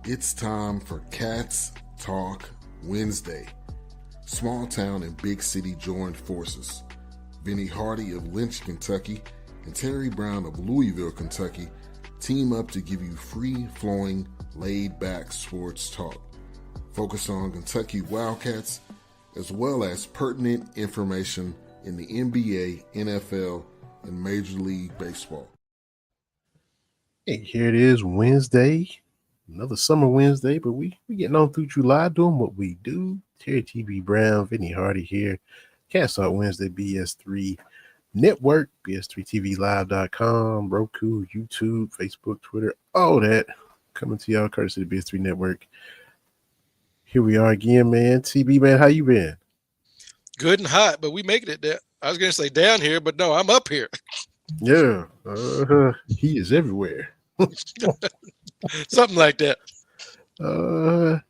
It's time for Cats Talk Wednesday. Small town and big city joined forces. Vinny Hardy of Lynch, Kentucky, and Terry Brown of Louisville, Kentucky, team up to give you free-flowing, laid-back sports talk. Focus on Kentucky Wildcats, as well as pertinent information in the NBA, NFL, and Major League Baseball. Hey, here it is, Wednesday. Another summer Wednesday, but we getting on through July doing what we do. Terry T.B. Brown, Vinny Hardy here. Cats Talk Wednesday, BS3 Network, BS3TVLive.com, Roku, YouTube, Facebook, Twitter, all that. Coming to y'all courtesy of the BS3 Network. Here we are again, man. TB, man, how you been? Good and hot, but we making it there. I was going to say down here, but no, I'm up here. Yeah, he is everywhere. Something like that. So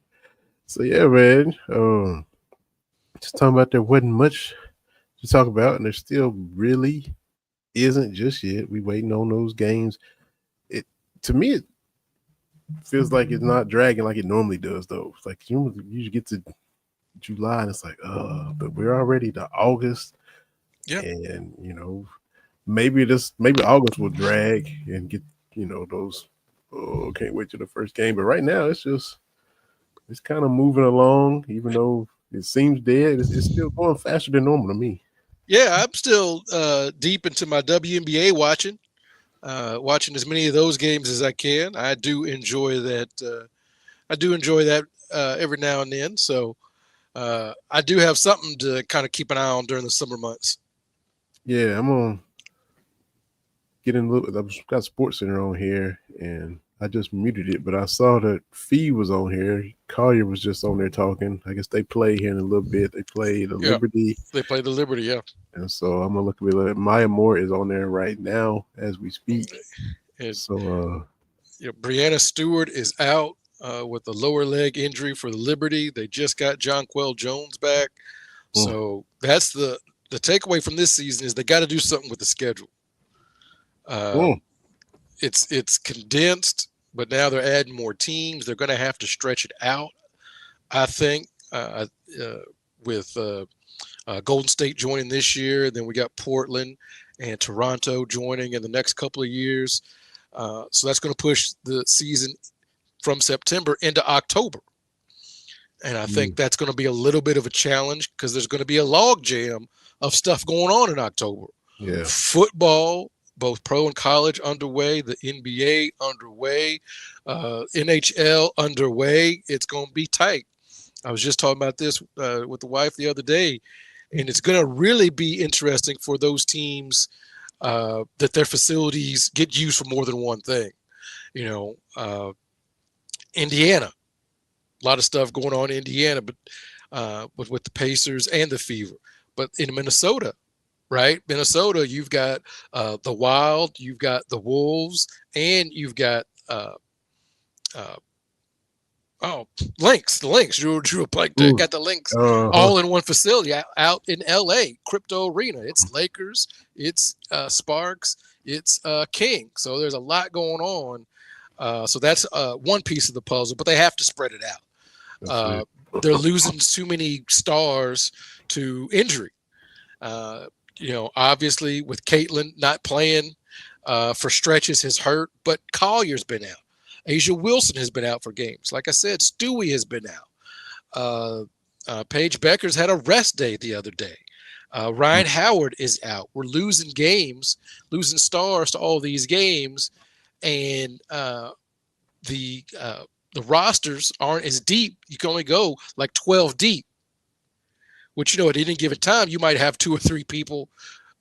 yeah, man. Just talking about there wasn't much to talk about, and there still really isn't just yet. We waiting on those games. To me, it feels like it's not dragging like it normally does, though. It's like you get to July and it's like, but we're already to August. Yeah. And maybe August will drag and get, those can't wait till the first game. But right now it's kind of moving along, even though it seems dead, it's still going faster than normal to me. Yeah, I'm still deep into my WNBA watching as many of those games as I can. I do enjoy that. Every now and then. So I do have something to kind of keep an eye on during the summer months. Yeah, I'm gonna get in a little. I've got SportsCenter on here, and I just muted it, but I saw that Fee was on here. Collier was just on there talking. I guess they play here in a little bit. They play the Liberty. They play the Liberty, yeah. And so I'm gonna look at it. Maya Moore is on there right now as we speak. And so Brianna Stewart is out with a lower leg injury for the Liberty. They just got Jonquel Jones back. So that's the takeaway from this season is they got to do something with the schedule. It's condensed, but now they're adding more teams. They're going to have to stretch it out, I think, with Golden State joining this year. Then we got Portland and Toronto joining in the next couple of years. So that's going to push the season from September into October. And I think that's going to be a little bit of a challenge because there's going to be a log jam of stuff going on in October. Yeah. Football, both pro and college underway, the NBA underway, NHL underway. It's going to be tight. I was just talking about this with the wife the other day, and it's going to really be interesting for those teams that their facilities get used for more than one thing. Indiana, a lot of stuff going on in Indiana, but with the Pacers and the Fever. But in Minnesota, right? Minnesota, you've got the Wild, you've got the Wolves, and you've got Lynx. The Lynx. Drew got the Lynx all in one facility out in L.A. Crypto Arena. It's Lakers, it's Sparks, it's King. So there's a lot going on. So that's one piece of the puzzle, but they have to spread it out. They're losing too many stars to injury. Obviously with Caitlin not playing for stretches has hurt, but Collier's been out. Asia Wilson has been out for games. Like I said, Stewie has been out. Paige Becker's had a rest day the other day. Ryan Howard is out. We're losing games, losing stars to all these games, and the rosters aren't as deep. You can only go like 12 deep. Which, at any given time, you might have 2 or 3 people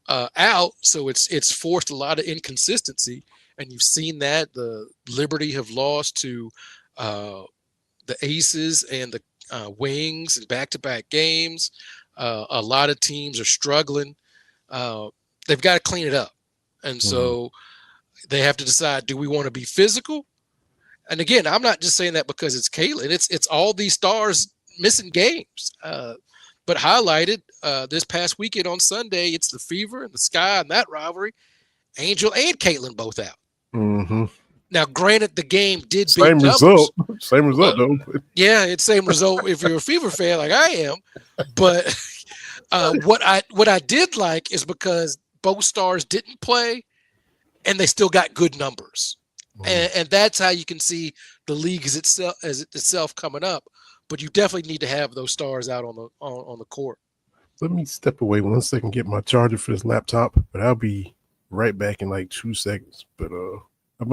out. So it's forced a lot of inconsistency. And you've seen that the Liberty have lost to the Aces and the Wings in back-to-back games. A lot of teams are struggling. They've got to clean it up. And so they have to decide, do we want to be physical? And again, I'm not just saying that because it's Caitlin. It's all these stars missing games. But highlighted this past weekend on Sunday, it's the Fever and the Sky and that rivalry. Angel and Caitlin both out. Mm-hmm. Now, granted, the game did big Same numbers. result. Same result, though. Yeah, it's same result if you're a Fever fan like I am. But what I did like is because both stars didn't play and they still got good numbers. And that's how you can see the league as itself coming up. But you definitely need to have those stars out on the court. Let me step away 1 second, get my charger for this laptop, but I'll be right back in like 2 seconds. But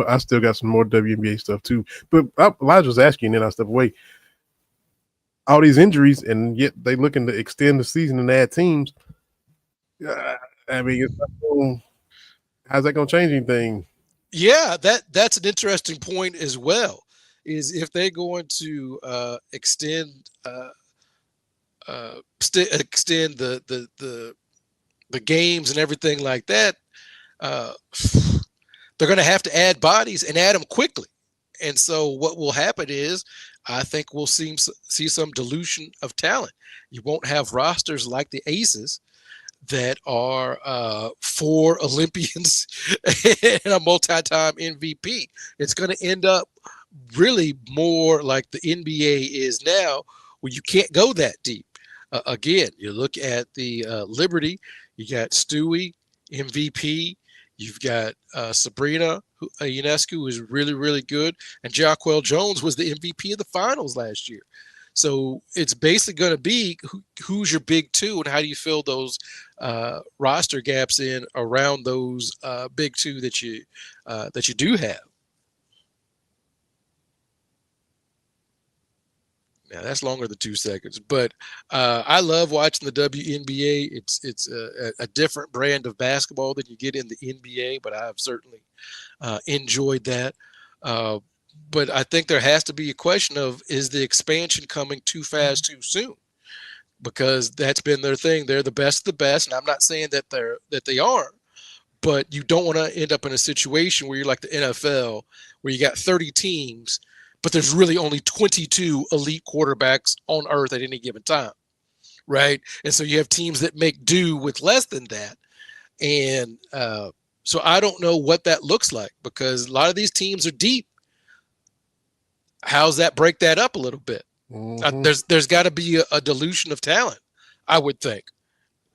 I still got some more WNBA stuff too. But Elijah was asking, and then I step away. All these injuries, and yet they looking to extend the season and add teams. I mean, how's that going to change anything? Yeah, that's an interesting point as well. Is if they're going to extend the games and everything like that, they're going to have to add bodies and add them quickly. And so what will happen is I think we'll see some dilution of talent. You won't have rosters like the Aces that are 4 Olympians and a multi-time MVP. It's going to end up really more like the NBA is now, where you can't go that deep. Again, you look at the Liberty, you got Stewie, MVP, you've got Sabrina Ionescu, who is really, really good, and Jaquel Jones was the MVP of the finals last year. So it's basically going to be who's your big two and how do you fill those roster gaps in around those big two that you do have. Now that's longer than 2 seconds, but I love watching the WNBA. It's a different brand of basketball than you get in the NBA, but I've certainly enjoyed that. But I think there has to be a question of, is the expansion coming too fast, too soon? Because that's been their thing. They're the best of the best, and I'm not saying that they aren't, but you don't want to end up in a situation where you're like the NFL, where you got 30 teams, but there's really only 22 elite quarterbacks on earth at any given time, right? And so you have teams that make do with less than that. And so I don't know what that looks like, because a lot of these teams are deep. How's that break that up a little bit? Mm-hmm. There's got to be a dilution of talent, I would think.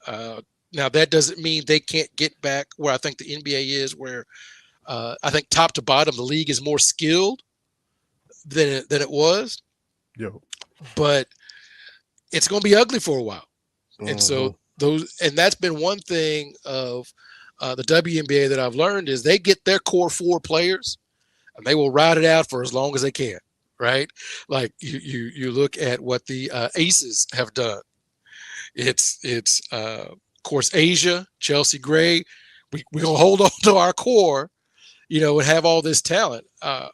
Now, that doesn't mean they can't get back where I think the NBA is, where I think top to bottom, the league is more skilled than it was. Yo. But it's going to be ugly for a while. Mm-hmm. And so that's been one thing of the WNBA that I've learned, is they get their core 4 players and they will ride it out for as long as they can. Right? Like you look at what the Aces have done. It's of course, Asia, Chelsea Gray. We're going to hold on to our core, and have all this talent. And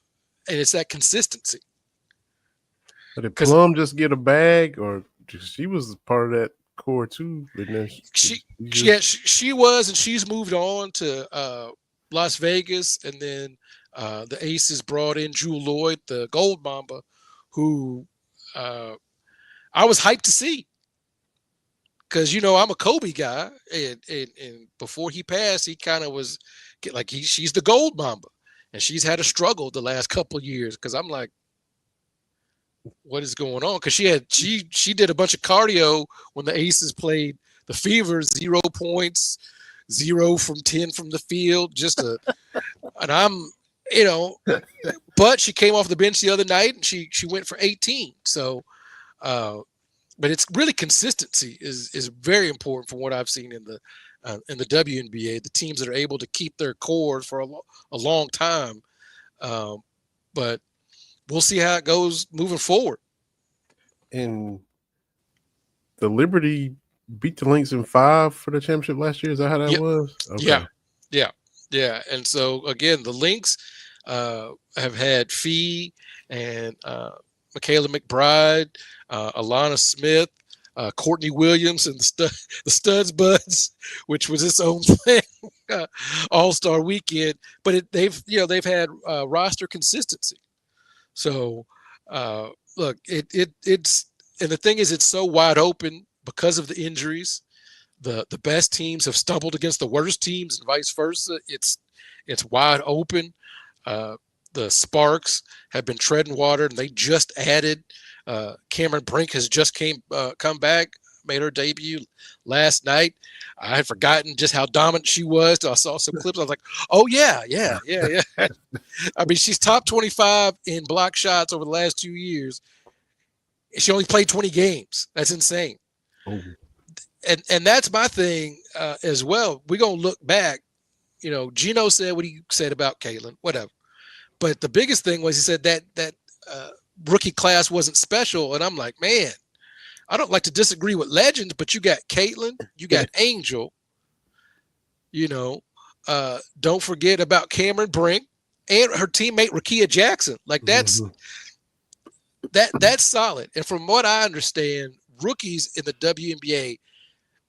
it's that consistency. But did Plum just get a bag, or she was part of that core too? She was, and she's moved on to Las Vegas, and then the Aces brought in Jewel Lloyd, the Gold Mamba, who I was hyped to see, because I'm a Kobe guy, and before he passed, he kind of was like she's the Gold Mamba, and she's had a struggle the last couple of years, because I'm like, what is going on? Because she did a bunch of cardio when the Aces played the Fever, 0 points, 0 from 10 from the field, and I'm. But she came off the bench the other night and she went for 18. So, but it's really consistency is very important from what I've seen in the WNBA. The teams that are able to keep their core for a long time. But we'll see how it goes moving forward. And the Liberty beat the Lynx in 5 for the championship last year. Is that how that was? Okay. Yeah. And so again, the Lynx have had Fee and Michaela McBride, Alana Smith, Courtney Williams, and the Studs Buds, which was its own thing, All-Star weekend. But they've had roster consistency. So look, it's and the thing is, it's so wide open because of the injuries. The best teams have stumbled against the worst teams, and vice versa. It's wide open. the Sparks have been treading water, and they just added Cameron Brink has just come back, made her debut last night. I had forgotten just how dominant she was. I saw some clips. I was like, oh, yeah. I mean, she's top 25 in block shots over the last 2 years. She only played 20 games. That's insane. Oh. And that's my thing as well. We're going to look back. You know, Gino said what he said about Caitlin, whatever. But the biggest thing was he said that rookie class wasn't special. And I'm like, man, I don't like to disagree with legends, but you got Caitlin, you got Angel, you know, don't forget about Cameron Brink and her teammate Rakia Jackson. Like that's solid. And from what I understand, rookies in the WNBA,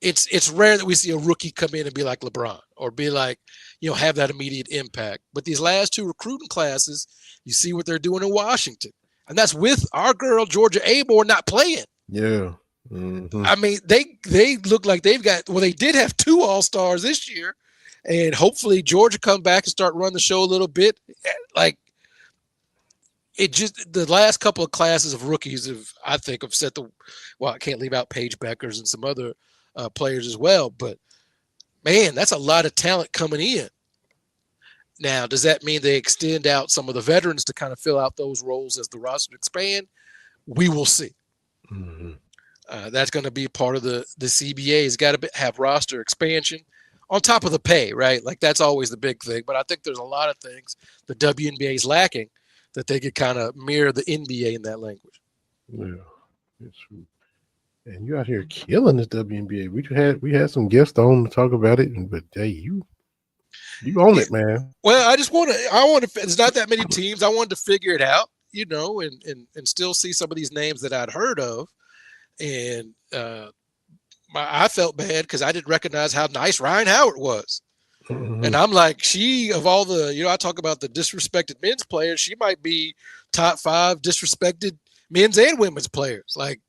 it's rare that we see a rookie come in and be like LeBron or be like, you know, have that immediate impact. But these last two recruiting classes, you see what they're doing in Washington. And that's with our girl, Georgia Abor, not playing. Yeah. I mean, they look like they've got, well, they did have 2 All-Stars this year. And hopefully Georgia come back and start running the show a little bit. Like, it just, the last couple of classes of rookies I think have set the, well, I can't leave out Paige Beckers and some other players as well, but man, that's a lot of talent coming in. Now, does that mean they extend out some of the veterans to kind of fill out those roles as the roster expand? We will see. That's going to be part of the CBA. It's got to have roster expansion on top of the pay, right? Like that's always the big thing. But I think there's a lot of things the WNBA is lacking that they could kind of mirror the NBA in that language. Yeah, that's true. And you out here killing the WNBA. We had some guests on to talk about it, but hey, you own it, man. Well, I want to. It's not that many teams. I wanted to figure it out, you know, and still see some of these names that I'd heard of, and I felt bad because I didn't recognize how nice Ryan Howard was. And I'm like, she, of all the, you know, I talk about the disrespected men's players, she might be top 5 disrespected men's and women's players. Like,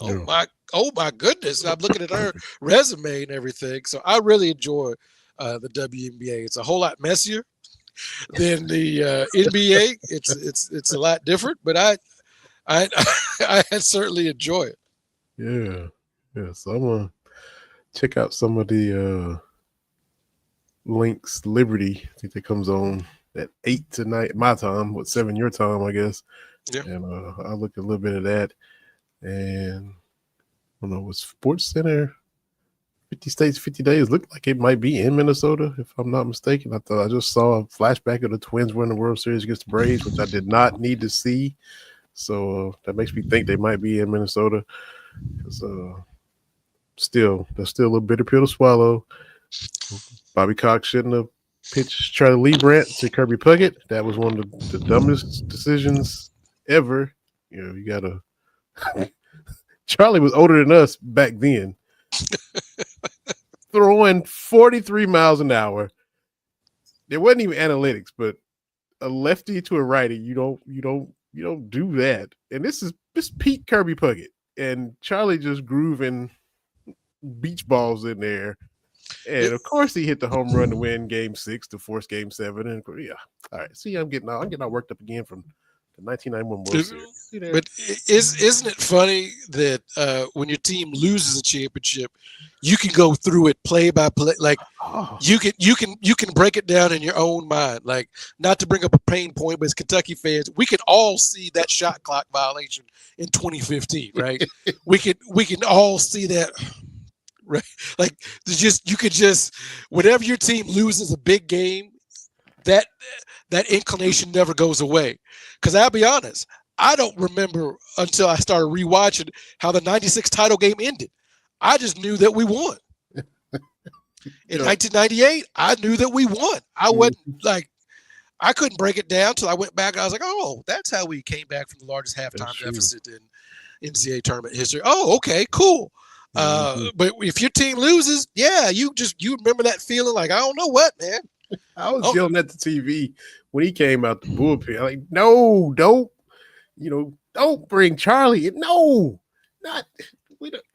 oh my goodness. I'm looking at her resume and everything. So I really enjoy the WNBA. It's a whole lot messier than the NBA. It's a lot different, but I certainly enjoy it. Yeah. So I'm gonna check out some of the Lynx Liberty. I think that comes on at 8 tonight, my time. 7 your time, I guess. Yeah. And I'll look at a little bit of that. And I don't know, was Sports Center 50 States, 50 Days looked like it might be in Minnesota, if I'm not mistaken. I just saw a flashback of the Twins winning the World Series against the Braves, which I did not need to see. So that makes me think they might be in Minnesota. Because that's still a little bitter pill to swallow. Bobby Cox shouldn't have pitched Charlie Lee Brandt to Kirby Puckett. That was one of the dumbest decisions ever. You know, you gotta. Charlie was older than us back then. Throwing 43 miles an hour. There wasn't even analytics, but a lefty to a righty, you don't do that. And this Pete Kirby Puckett, and Charlie just grooving beach balls in there. And of course he hit the home run to win game 6 to force game 7. And yeah, all right. See, I'm getting all worked up again from the 1991 World Series. But isn't it funny that when your team loses a championship, you can go through it play by play, like you can break it down in your own mind. Like, not to bring up a pain point, but as Kentucky fans, we can all see that shot clock violation in 2015, right? we can all see that. Right, like you could just whenever your team loses a big game, that inclination never goes away. Because I'll be honest, I don't remember until I started rewatching how the '96 title game ended. I just knew that we won. In 1998, I knew that we won. I wasn't like I couldn't break it down till I went back. I was like, oh, that's how we came back from the largest halftime deficit in NCAA tournament history. Oh, okay, cool. But if your team loses, yeah, you remember that feeling like, I don't know what, man. I was yelling at the TV when he came out the bullpen. Like, no, don't bring Charlie. No,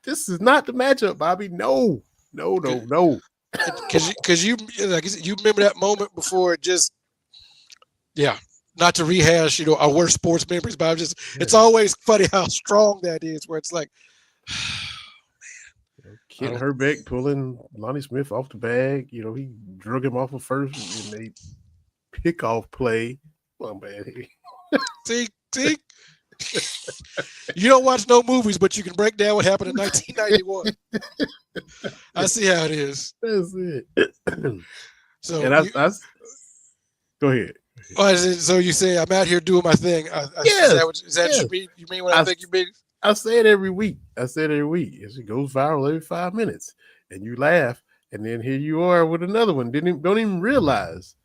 this is not the matchup, Bobby. No. Because you remember that moment before it just, yeah. not to rehash, our worst sports memories, but it's always funny how strong that is, where it's like, Kent Herbeck pulling Lonnie Smith off the bag. He drug him off of first and they pick off play. Well, man. See? You don't watch no movies, but you can break down what happened in 1991. I see how it is. That's it. So, and go ahead. So you say I'm out here doing my thing? Is that you mean what I think you mean? I say it every week. It goes viral every 5 minutes, and you laugh, and then here you are with another one. Don't even realize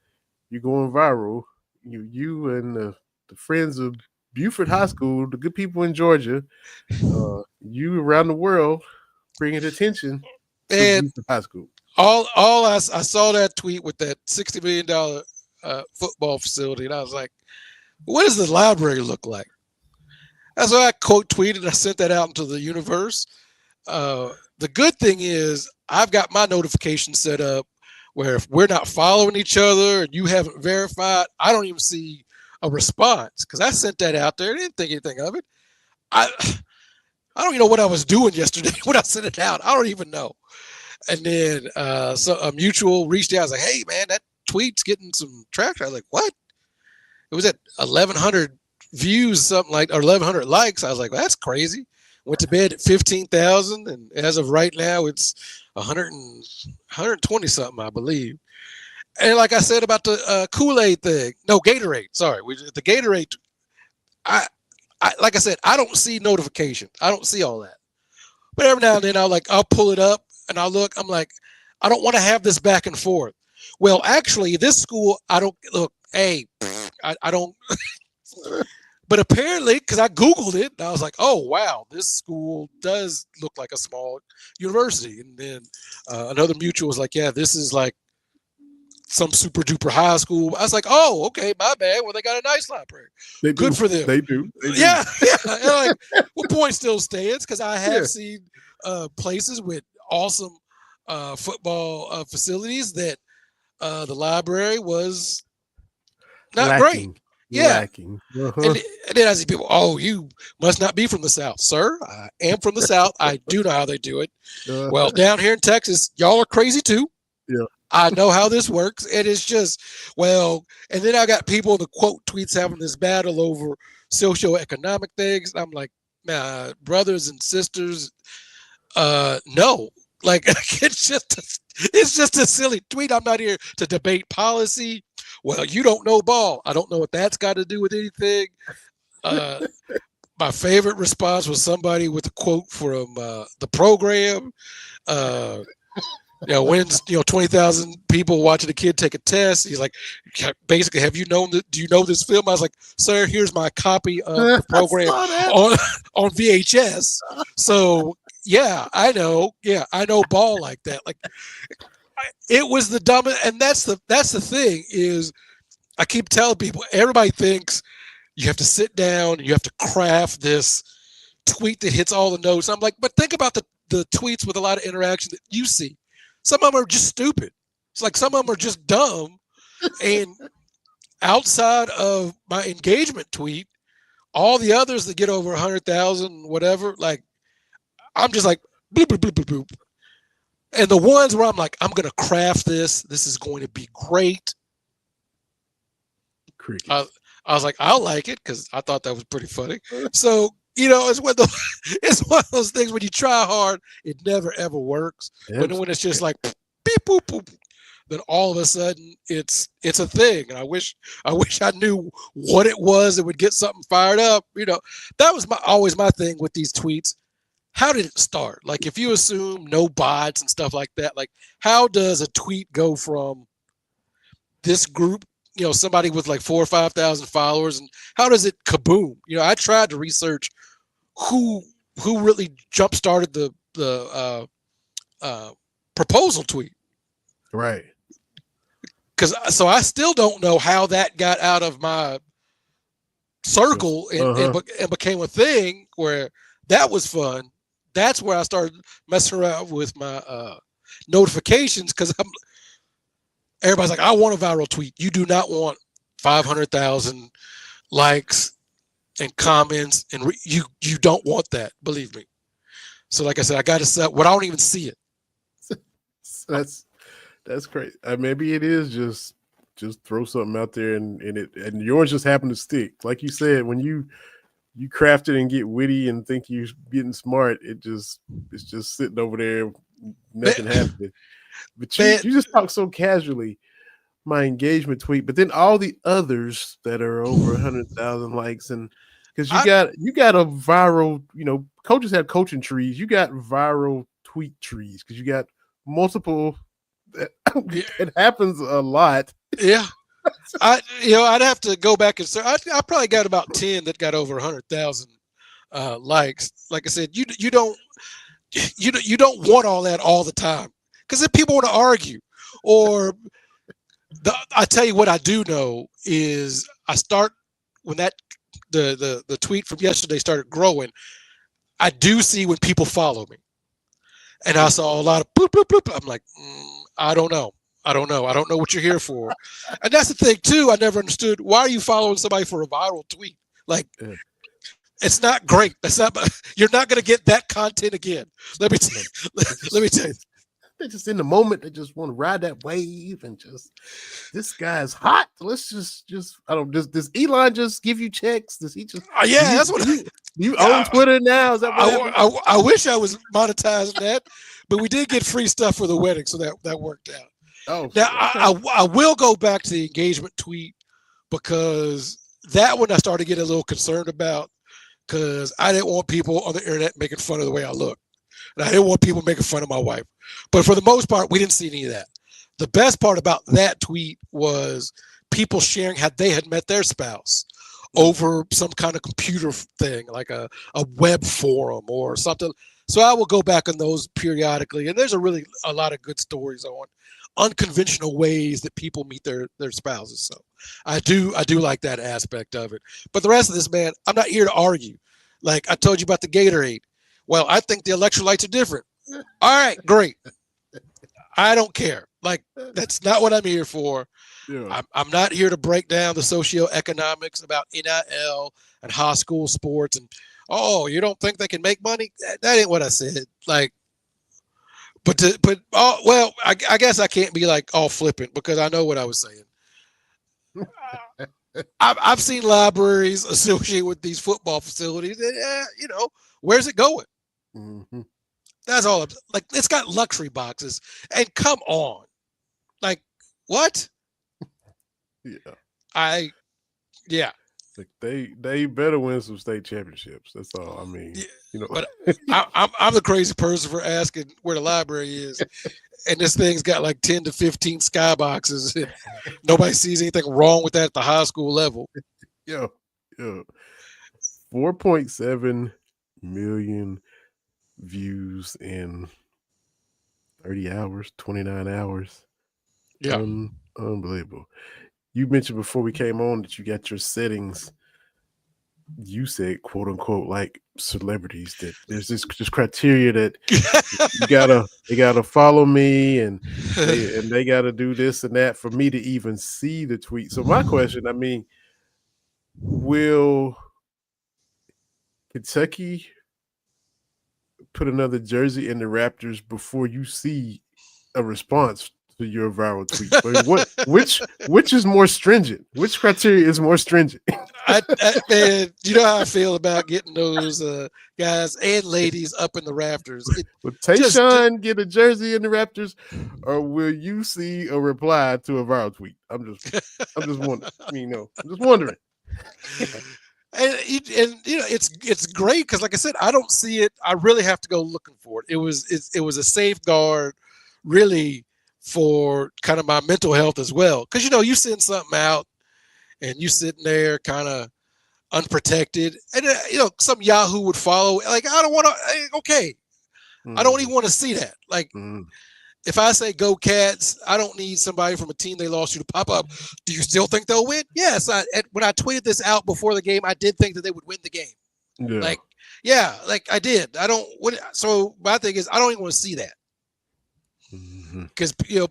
you're going viral. You and the friends of Buford High School, the good people in Georgia, you around the world bringing attention to Buford High School. I saw that tweet with that $60 million football facility, and I was like, what does the library look like? That's why I quote tweeted. I sent that out into the universe. The good thing is I've got my notification set up where if we're not following each other and you haven't verified, I don't even see a response, because I sent that out there. I didn't think anything of it. I don't even know what I was doing yesterday when I sent it out. I don't even know. And then so a mutual reached out. I was like, hey, man, that tweet's getting some traction. I was like, what? It was at 1,100 views, something like, or 1,100 likes. I was like, well, that's crazy. Went to bed at 15,000, and as of right now, it's 120 something, I believe. And like I said about the Kool-Aid thing, no, Gatorade. Sorry, the Gatorade. I like I said, I don't see notifications. I don't see all that. But every now and then I'll pull it up and I'll look. I'm like, I don't want to have this back and forth. Well, actually, this school, I don't look. Hey, I don't. But apparently, because I Googled it, and I was like, oh, wow, this school does look like a small university. And then another mutual was like, yeah, this is like some super duper high school. I was like, oh, okay, my bad. Well, they got a nice library. Good for them. They do. Yeah. And like, well, point still stands, because I have seen places with awesome football facilities that the library was not great. Yeah. Uh-huh. And then I see people, oh, you must not be from the South. Sir, I am from the South. I do know how they do it. Well, down here in Texas, y'all are crazy too. Yeah. I know how this works. And it's just, well, and then I got people in the quote tweets having this battle over socioeconomic things. I'm like, nah, brothers and sisters, no. Like, it's just a silly tweet. I'm not here to debate policy. Well, you don't know ball. I don't know what that's got to do with anything. My favorite response was somebody with a quote from the program. When's 20,000 people watching a kid take a test. He's like, basically, have you known that? Do you know this film? I was like, sir, here's my copy of the program on VHS. So yeah, I know. Yeah, I know ball like that. Like, it was the dumbest, and that's the thing is, I keep telling people, everybody thinks you have to sit down and you have to craft this tweet that hits all the notes. I'm like, but think about the tweets with a lot of interaction that you see. Some of them are just stupid. It's like some of them are just dumb. And outside of my engagement tweet, all the others that get over 100,000, whatever, like, I'm just like, bloop, bloop, bloop, bloop, bloop. And the ones where I'm like, I'm going to craft this. This is going to be great. I was like, I'll like it, because I thought that was pretty funny. So, it's one of those things when you try hard, it never, ever works. But when it's just like, beep, boop, boop, then all of a sudden it's a thing. And I wish I knew what it was that would get something fired up. That was always my thing with these tweets. How did it start? Like, if you assume no bots and stuff like that, like, how does a tweet go from this group, somebody with like 4,000 or 5,000 followers, and how does it kaboom? I tried to research who really jump started the proposal tweet, right? So I still don't know how that got out of my circle and became a thing where that was fun. That's where I started messing around with my notifications, because everybody's like, I want a viral tweet. You do not want 500,000 likes and comments, and you don't want that, believe me. So like I said, I got to set what I don't even see it. That's crazy. Maybe it is just throw something out there and yours just happened to stick. Like you said, when you craft it and get witty and think you're getting smart, it's just sitting over there, nothing happening. But you just talk so casually. My engagement tweet, but then all the others that are over 100,000 likes, and because you got a viral, coaches have coaching trees. You got viral tweet trees because you got multiple. It happens a lot. Yeah, I'd have to go back and say I probably got about 10 that got over 100,000 likes. Like I said, you don't want all that all the time because if people want to argue or I tell you what I do know is I start when the tweet from yesterday started growing. I do see when people follow me, and I saw a lot of bloop, bloop, bloop. I'm like, I don't know. I don't know what you're here for. And that's the thing too. I never understood why are you following somebody for a viral tweet? Like, it's not great. You're not going to get that content again. Let me tell you. They're just in the moment. They just want to ride that wave and just, this guy's hot. Let's just I don't just does Elon just give you checks? Does he just? That's what you own Twitter now. Is that what I wish I was monetizing that, but we did get free stuff for the wedding, so that worked out. Oh, now I will go back to the engagement tweet because that one I started getting a little concerned about because I didn't want people on the internet making fun of the way I look. And I didn't want people making fun of my wife. But for the most part, we didn't see any of that. The best part about that tweet was people sharing how they had met their spouse over some kind of computer thing, like a web forum or something. So I will go back on those periodically. And there's a lot of good stories on unconventional ways that people meet their spouses. So I do like that aspect of it. But the rest of this, man, I'm not here to argue. Like I told you about the Gatorade. Well, I think the electrolytes are different. All right, great. I don't care. Like, that's not what I'm here for. Yeah. I'm not here to break down the socioeconomics about NIL and high school sports. And, you don't think they can make money? That ain't what I said. Like, I guess I can't be like all flippant because I know what I was saying. I've seen libraries associated with these football facilities. And, where's it going? Mm-hmm. That's all. Like, it's got luxury boxes, and come on, like what? Yeah. Like they better win some state championships. That's all. I mean, But I'm the crazy person for asking where the library is, and this thing's got like 10 to 15 skyboxes. And nobody sees anything wrong with that at the high school level. Yeah. 4.7 million views in 30 hours, 29 hours. Yeah. Unbelievable. You mentioned before we came on that you got your settings. You said, quote unquote, like celebrities, that there's this criteria that they gotta follow me and they gotta do this and that for me to even see the tweet. So my question, I mean, will Kentucky put another jersey in the Raptors before you see a response to your viral tweet? Which is more stringent? Which criteria is more stringent? Man, you know how I feel about getting those guys and ladies up in the rafters. Will Tayshaun get a jersey in the Raptors, or will you see a reply to a viral tweet? I'm just wondering. I'm just wondering. And it's great because, like I said, I don't see it. I really have to go looking for it. It was a safeguard, really, for kind of my mental health as well. Because you send something out, and you sitting there kind of unprotected, and some Yahoo would follow. Like, I don't want to. Okay, I don't even want to see that. Like. If I say go Cats, I don't need somebody from a team they lost to pop up. Do you still think they'll win? Yes. When I tweeted this out before the game, I did think that they would win the game. Yeah. Like I did. So my thing is, I don't even want to see that because people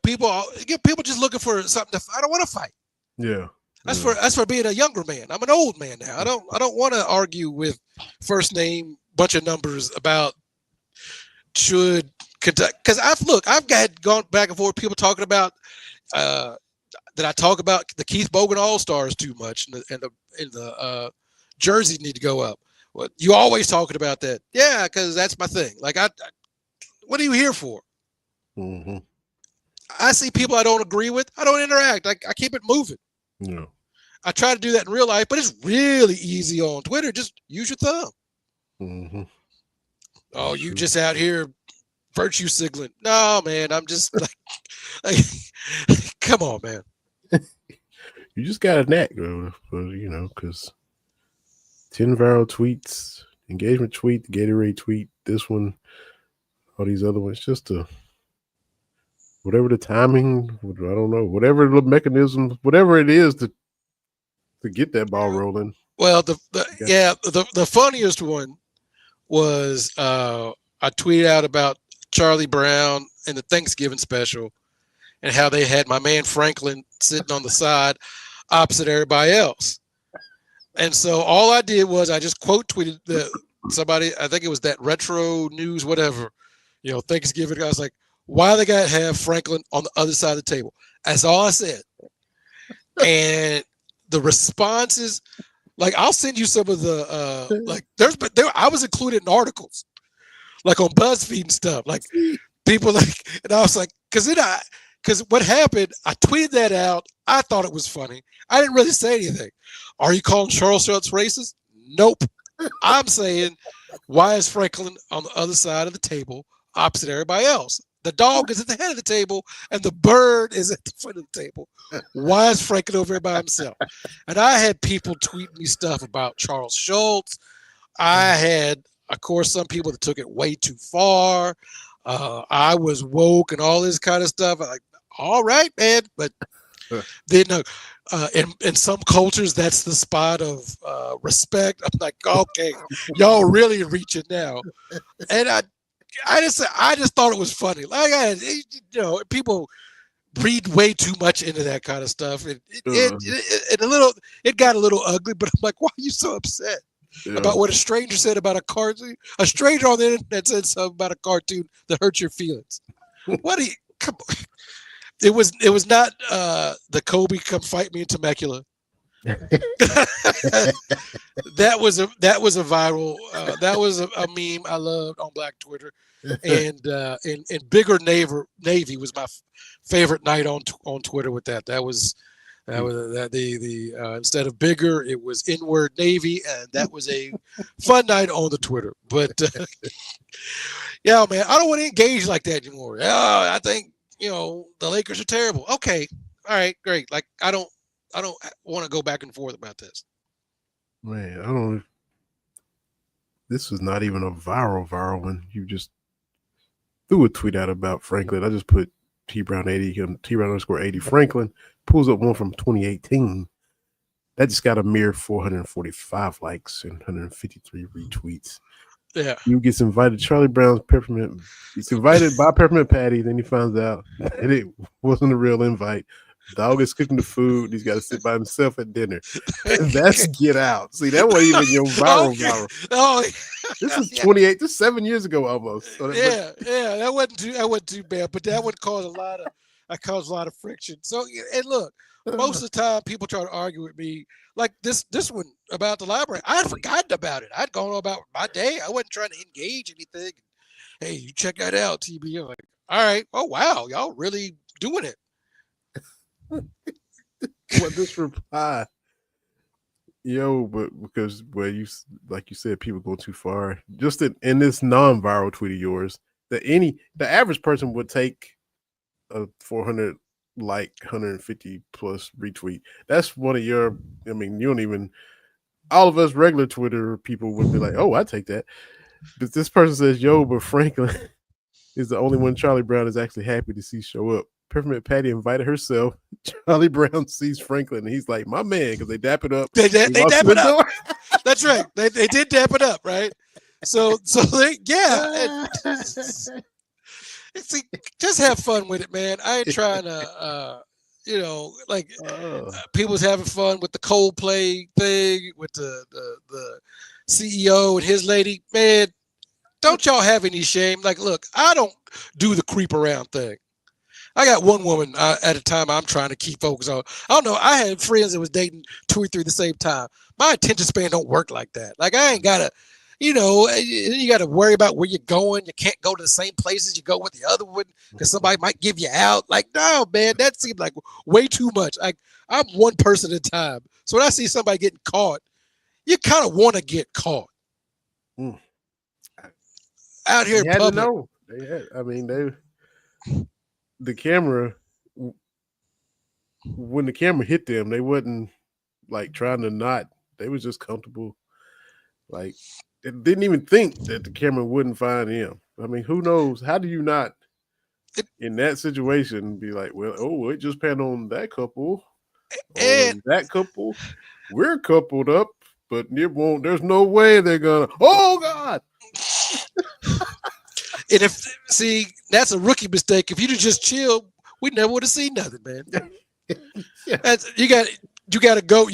just looking for something I don't want to fight. Yeah. That's for being a younger man. I'm an old man now. I don't want to argue with first name bunch of numbers about should Kentucky, because I've gone back and forth. People talking about that I talk about the Keith Bogan All Stars too much, and the jerseys need to go up. Well, you always talking about that, yeah, because that's my thing. Like what are you here for? Mm-hmm. I see people I don't agree with. I don't interact. I keep it moving. Yeah. I try to do that in real life, but it's really easy on Twitter. Just use your thumb. Mm-hmm. Oh, you just out here virtue signaling. No, man, I'm just like come on, man. You just got a knack, because 10 viral tweets, engagement tweet, the Gatorade tweet, this one, all these other ones, just whatever the timing, I don't know, whatever the mechanism, whatever it is to get that ball rolling. Well, the funniest one was I tweeted out about Charlie Brown and the Thanksgiving special and how they had my man Franklin sitting on the side opposite everybody else. And so all I did was I just quote tweeted somebody, I think it was that Retro News, whatever, Thanksgiving. I was like, why they got to have Franklin on the other side of the table? That's all I said. And the responses, like I'll send you some of the I was included in articles, like on BuzzFeed and stuff. Like people and I was like, because what happened, I tweeted that out. I thought it was funny. I didn't really say anything. Are you calling Charles Schultz racist? Nope. I'm saying, why is Franklin on the other side of the table opposite everybody else? The dog is at the head of the table and the bird is at the foot of the table. Why is Franklin over here by himself? And I had people tweeting me stuff about Charles Schultz. I had, of course, some people that took it way too far. I was woke and all this kind of stuff. I'm like, all right, man. But then in some cultures, that's the spot of respect. I'm like, okay, y'all really reaching now. And I just thought it was funny. Like people read way too much into that kind of stuff. It got a little ugly, but I'm like, why are you so upset about what a stranger said about a cartoon? A stranger on the internet said something about a cartoon that hurts your feelings. Come on. It was not the Kobe come fight me in Temecula. that was a viral that was a meme I loved on Black Twitter, and Bigger Navy was my favorite night on Twitter with that. That was the instead of bigger, it was inward Navy, and that was a fun night on the Twitter. But yeah, man, I don't want to engage like that anymore. I think the Lakers are terrible. Okay, all right, great. Like I don't want to go back and forth about this. Man, this was not even a viral one. You just threw a tweet out about Franklin. I just put T-Brown80, T-Brown_80 Franklin, pulls up one from 2018. That just got a mere 445 likes and 153 retweets. Yeah. You gets invited Charlie Brown's peppermint. He's invited by Peppermint Patty. Then he finds out that it wasn't a real invite. Dog is cooking the food. He's got to sit by himself at dinner. That's Get Out. See, that wasn't even your viral. Oh, this is 28. This is 7 years ago almost. So that wasn't too bad. But that would cause a lot of friction. So, and look, most of the time people try to argue with me like this one about the library. I had forgotten about it. I'd gone about my day. I wasn't trying to engage anything. Hey, you check that out, TB. I'm like, all right. Oh wow, y'all really doing it. What this reply? But because you like you said, people go too far. Just in this non-viral tweet of yours, the average person would take a 400 like 150 plus retweet. That's one of your. I mean, you don't even. All of us regular Twitter people would be like, "Oh, I take that." But this person says, but Franklin is the only one Charlie Brown is actually happy to see show up. Peppermint Patty invited herself. Charlie Brown sees Franklin, and he's like, "My man," because they dap it up. They dap it up. That's right. They did dap it up, right? So see, just have fun with it, man. I ain't trying to, You know, like Oh, people was having fun with the Coldplay thing with the CEO and his lady. Man, don't y'all have any shame? Like, look, I don't do the creep around thing. I got one woman at a time I'm trying to keep focused on. I don't know. I had friends that was dating 2 or 3 at the same time. My attention span don't work like that. Like I ain't gotta, you got to worry about where you're going. You can't go to the same places you go with the other one because somebody might give you out. Like, no, man, that seemed like way too much. Like I'm one person at a time. So when I see somebody getting caught, you kind of want to get caught Mm. out here they in had to public. know. The camera, when the camera hit them, they wasn't like trying to not. They was just comfortable. Like they didn't even think that the camera wouldn't find him. I mean, who knows? How do you not in that situation be like, well, oh, it just panned on that couple, And that couple. We're coupled up, but it won't. There's no way they're gonna. Oh God! And that's a rookie mistake. If you'd have just chilled, we never would have seen nothing, man. Yeah. You got to go.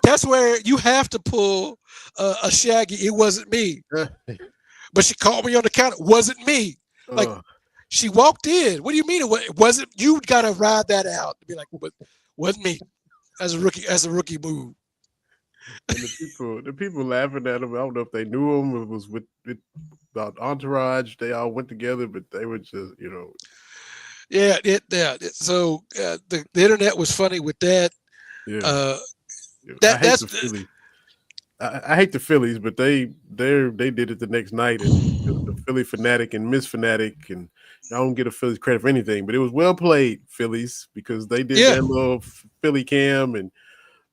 That's where you have to pull a Shaggy. It wasn't me, but she called me on the counter. Wasn't me. Like she walked in. What do you mean it wasn't? You got to ride that out to be like, wasn't me. As a rookie move. And the people laughing at him. I don't know if they knew him. It was with about entourage. They all went together, but they were just, Yeah. So the internet was funny with that. Yeah. I hate the Phillies. I hate the Phillies, but they did it the next night, and the Philly fanatic and Miss Fanatic, and I don't get a Phillies credit for anything, but it was well played, Phillies, because they did that little Philly cam, and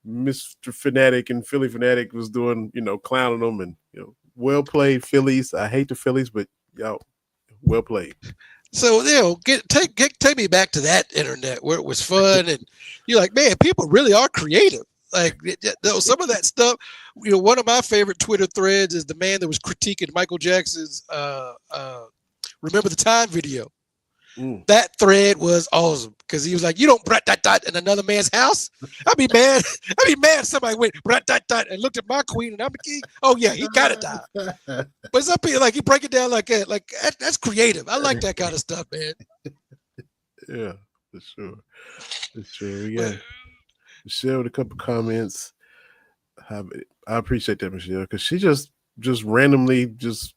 Mr. Fanatic and Philly Fanatic was doing, clowning them, and well played, Phillies. I hate the Phillies, but y'all, well played. So take me back to that internet where it was fun, and you're like, man, people really are creative. Like some of that stuff. One of my favorite Twitter threads is the man that was critiquing Michael Jackson's "Remember the Time" video. That thread was awesome because he was like, "You don't brat dot dot in another man's house." I'd be mad. If somebody went brat dot dot and looked at my queen and I'm a king. Oh yeah, he gotta die. But some people like he break it down like that. Like that's creative. I like that kind of stuff, man. Yeah, for sure. Yeah. Michelle with a couple comments. I appreciate that, Michelle, because she just randomly just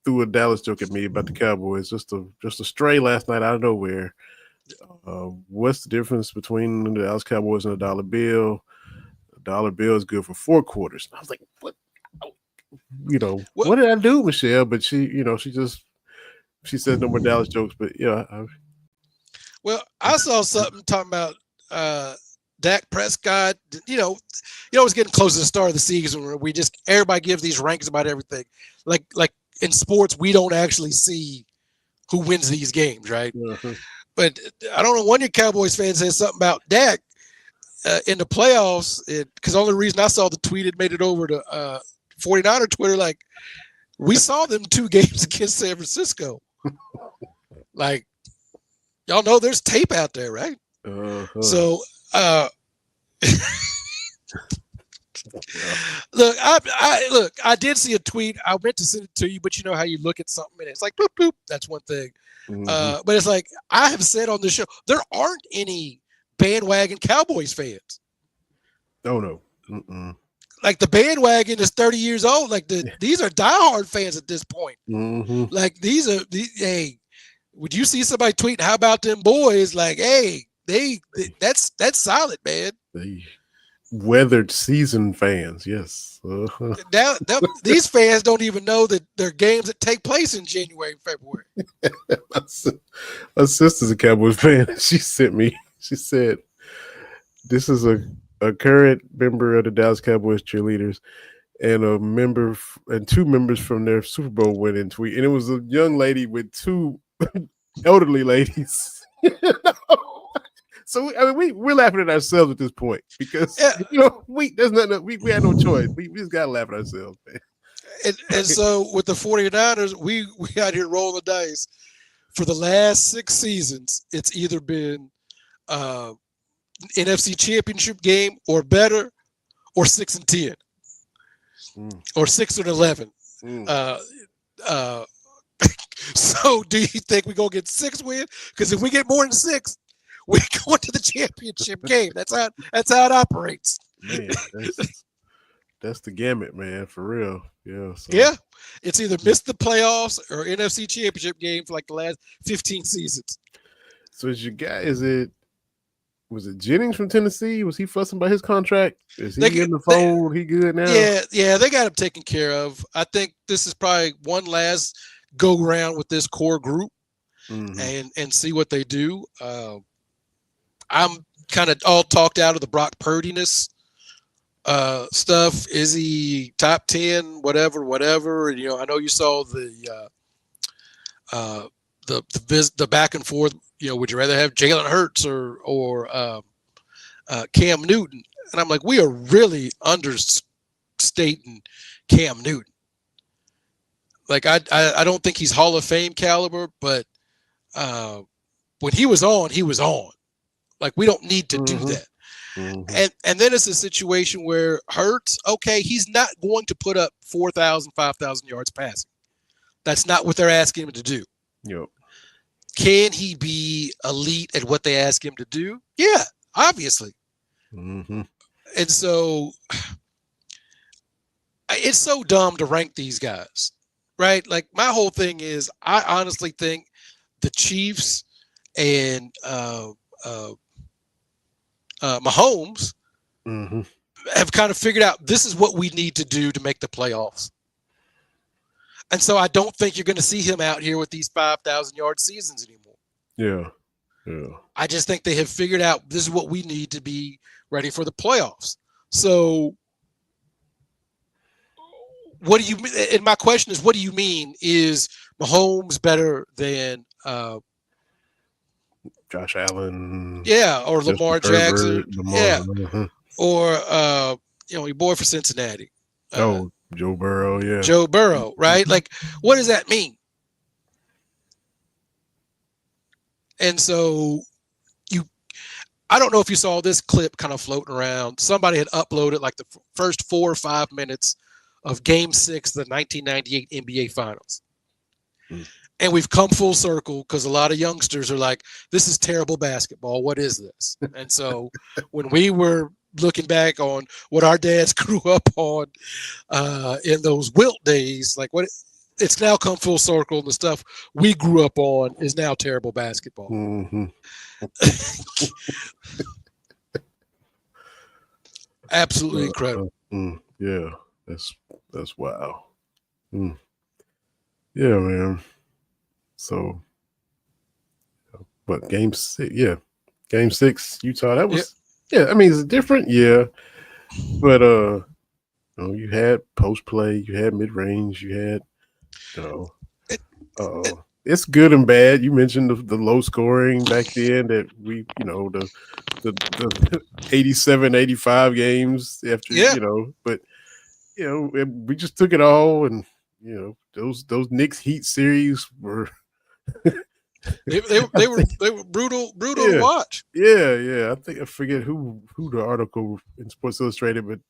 threw a Dallas joke at me about the Cowboys. Just a stray last night out of nowhere. What's the difference between the Dallas Cowboys and a dollar bill? A dollar bill is good for 4 quarters. I was like, what? What did I do, Michelle? But she said no more Dallas jokes. But yeah. Well, I saw something talking about Dak Prescott. It's getting close to the start of the season where everybody gives these rankings about everything. Like in sports, we don't actually see who wins these games, right? Uh-huh. But I don't know. One of your Cowboys fans said something about Dak in the playoffs. Because the only reason I saw the tweet, it made it over to 49er Twitter. Like we saw them 2 games against San Francisco. Like y'all know there's tape out there, right? Uh-huh. So. Look, I did see a tweet. I meant to send it to you, but you know how you look at something and it's like boop boop. That's one thing. Mm-hmm. But it's like I have said on the show, there aren't any bandwagon Cowboys fans. Oh no. Mm-mm. Like the bandwagon is 30 years old. Like these are diehard fans at this point. Mm-hmm. Like hey, would you see somebody tweeting, "How about them boys?" Like, hey. That's solid, man. They weathered season fans, yes. These fans don't even know that there are games that take place in January and February. My sister's a Cowboys fan. She said, this is a current member of the Dallas Cowboys cheerleaders and a member and 2 members from their Super Bowl winning tweet. And it was a young lady with 2 elderly ladies. So I mean, we're laughing at ourselves at this point because there's nothing we had no choice. We just gotta laugh at ourselves, man. And so with the 49ers, we out here rolling the dice. for the last 6 seasons, it's either been NFC Championship game or better, or 6-10, or 6-11. So, do you think we're gonna get 6 wins? Because if we get more than 6, we're going to the championship game. That's how it operates. Man, that's the gamut, man, for real. Yeah. So. Yeah, it's either miss the playoffs or NFC Championship game for like the last 15 seasons. So is your guy? Was it Jennings from Tennessee? Was he fussing about his contract? Is he in the fold? He good now? Yeah, they got him taken care of. I think this is probably one last go round with this core group, and see what they do. I'm kind of all talked out of the Brock Purdy-ness stuff. Is he top 10? Whatever. And, I know you saw the back and forth. Would you rather have Jalen Hurts or Cam Newton? And I'm like, we are really understating Cam Newton. Like, I don't think he's Hall of Fame caliber, but when he was on, he was on. Like, we don't need to do that. And then it's a situation where Hurts, okay, he's not going to put up 4,000, 5,000 yards passing. That's not what they're asking him to do. Yep. Can he be elite at what they ask him to do? Yeah, obviously. And so it's so dumb to rank these guys, right? Like, my whole thing is, I honestly think the Chiefs and Mahomes have kind of figured out this is what we need to do to make the playoffs. And so I don't think you're going to see him out here with these 5,000-yard seasons anymore. Yeah. I just think they have figured out this is what we need to be ready for the playoffs. So what do you mean? And my question is, what do you mean? Is Mahomes better than Josh Allen? Yeah, or Lamar Jackson? Yeah. Or your boy for Cincinnati. Joe Burrow, yeah. Joe Burrow, right? Like, what does that mean? And so I don't know if you saw this clip kind of floating around. Somebody had uploaded like the first 4 or 5 minutes of Game 6 of the 1998 NBA Finals. And we've come full circle because a lot of youngsters are like, this is terrible basketball. What is this? And so when we were looking back on what our dads grew up on in those Wilt days, like it's now come full circle. And the stuff we grew up on is now terrible basketball. Absolutely incredible. Yeah, that's wow. Yeah, man. So, but Game 6, Utah. That was I mean, it's different, but you had post play, you had mid range, you had it's good and bad. You mentioned the low scoring back then that we, the 87, 85 games after, but we just took it all, and those Knicks Heat series were they were brutal to watch. Yeah. I forget who the article in Sports Illustrated, but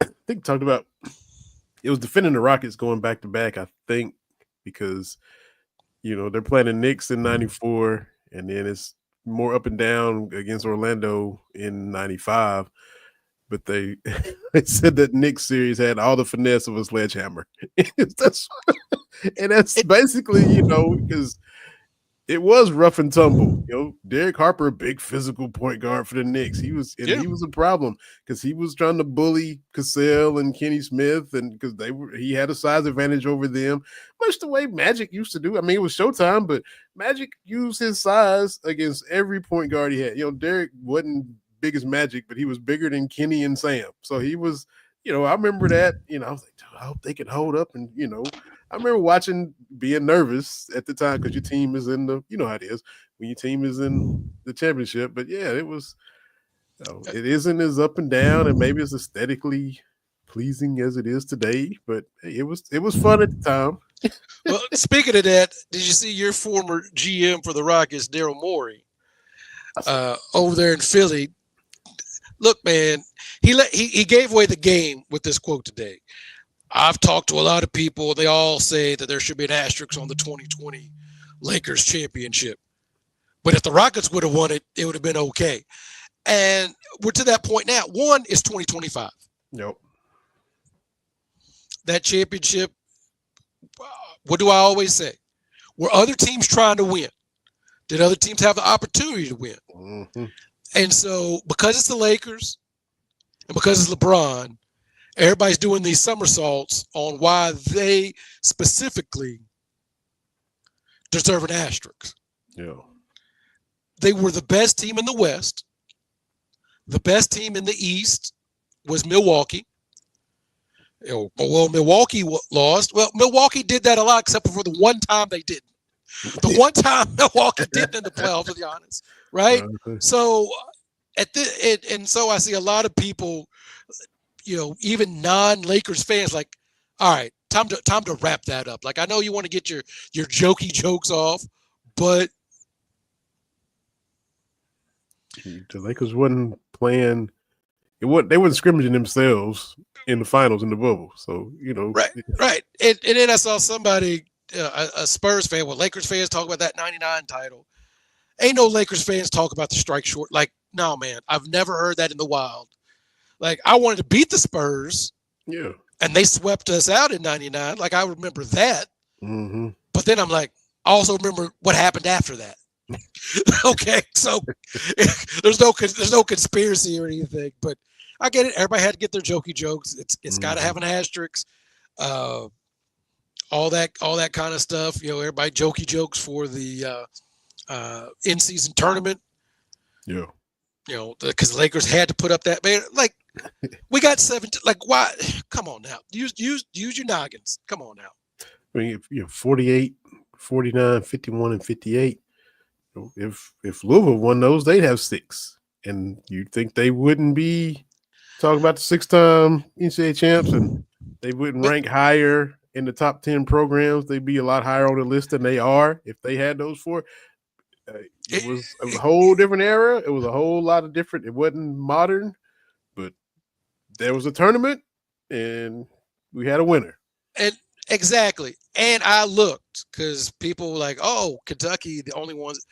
I think it talked about it was defending the Rockets going back to back, I think, because they're playing the Knicks in 94, and then it's more up and down against Orlando in 95. But they said that Knicks series had all the finesse of a sledgehammer. that's basically, because it was rough and tumble. Derek Harper, a big physical point guard for the Knicks. He was a problem because he was trying to bully Cassell and Kenny Smith, and because he had a size advantage over them, much the way Magic used to do. I mean, it was Showtime, but Magic used his size against every point guard he had. Derek wasn't big as Magic, but he was bigger than Kenny and Sam. So he was, I remember that, I was like, I hope they can hold up. And, I remember being nervous at the time because your team is in how it is when your team is in the championship. But yeah, it was, it isn't as up and down, and maybe it's aesthetically pleasing as it is today, but hey, it was fun at the time. Well, speaking of that, did you see your former GM for the Rockets, Daryl Morey, over there in Philly? Look, man, he gave away the game with this quote today. I've talked to a lot of people. They all say that there should be an asterisk on the 2020 Lakers championship. But if the Rockets would have won it, it would have been okay. And we're to that point now. One is 2025. Yep. That championship, what do I always say? Were other teams trying to win? Did other teams have the opportunity to win? Mm-hmm. And so because it's the Lakers and because it's LeBron, everybody's doing these somersaults on why they specifically deserve an asterisk. Yeah. They were the best team in the West. The best team in the East was Milwaukee. Well, Milwaukee lost. Well, Milwaukee did that a lot, except for the one time they didn't. The one time Milwaukee didn't in the playoffs, to be honest, right? So and so I see a lot of people, even non-Lakers fans, like, all right, time to wrap that up. Like, I know you want to get your jokey jokes off, but the Lakers wasn't playing. They weren't scrimmaging themselves in the finals in the bubble. So right. And then I saw somebody, a Spurs fan, Lakers fans talk about that '99 title. Ain't no Lakers fans talk about the strike short. Like, no, man, I've never heard that in the wild. Like, I wanted to beat the Spurs. Yeah. And they swept us out in '99. Like, I remember that. Mm-hmm. But then I'm like, I also remember what happened after that. Okay, so there's no conspiracy or anything, but I get it. Everybody had to get their jokey jokes. It's got to have an asterisk. All that kind of stuff. Everybody jokey jokes for the in-season tournament. Yeah. Because the Lakers had to put up that banner. Like, we got 17. Like, why? Come on now. Use your noggins. Come on now. I mean, if 48, 49, 51, and 58. If Louisville won those, they'd have 6. And you'd think they wouldn't be talking about the 6-time NCAA champs, and they wouldn't rank higher in the top 10 programs. They'd be a lot higher on the list than they are if they had those 4. It was a whole different era. It was a whole lot of different. It wasn't modern, but there was a tournament, and we had a winner. And exactly. And I looked because people were like, oh, Kentucky, the only ones.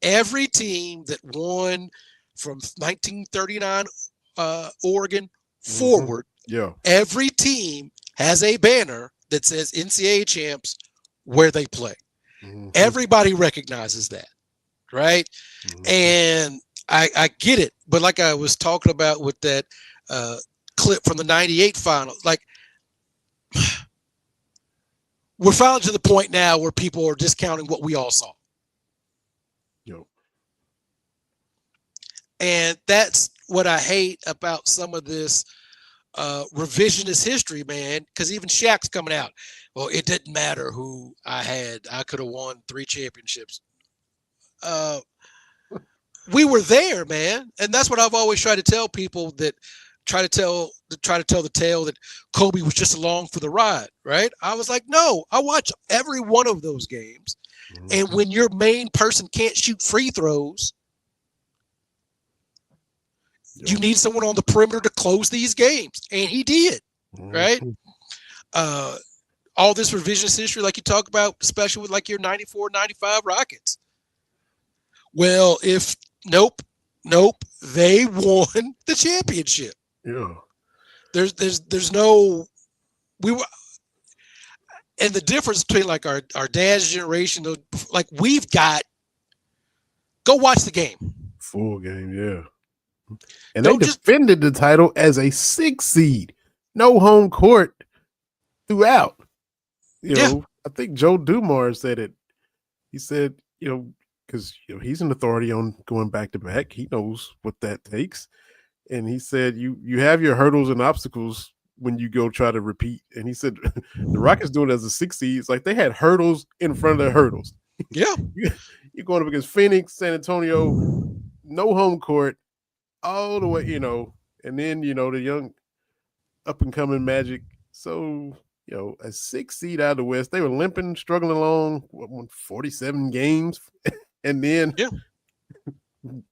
Every team that won from 1939 Oregon forward, every team has a banner that says NCAA champs where they play. Mm-hmm. Everybody recognizes that, right? Mm-hmm. And I get it. But like I was talking about with that clip from the 98 final, like, we're finally to the point now where people are discounting what we all saw. Yep. And that's what I hate about some of this revisionist history, man, because even Shaq's coming out. Well, it didn't matter who I had. I could have won 3 championships. We were there, man. And that's what I've always tried to tell people that try to tell the tale that Kobe was just along for the ride, right? I was like, no, I watch every one of those games. Mm-hmm. And when your main person can't shoot free throws, you need someone on the perimeter to close these games. And he did, right? All this revisionist history, like you talk about, especially with like your 94, 95 Rockets. Well, nope, they won the championship. Yeah. There's no, and the difference between like our dad's generation, like we've got, go watch the game. Full game, yeah. And they defended the title as a 6 seed. No home court throughout. I think Joe Dumars said it. He said, because he's an authority on going back to back. He knows what that takes. And he said, you have your hurdles and obstacles when you go try to repeat. And he said, the Rockets doing it as a 6 seed. It's like they had hurdles in front of their hurdles. Yeah. You're going up against Phoenix, San Antonio, no home court, all the way, and then, the young up and coming Magic. So a 6 seed out of the West. They were limping, struggling along, won 47 games, and then Yeah.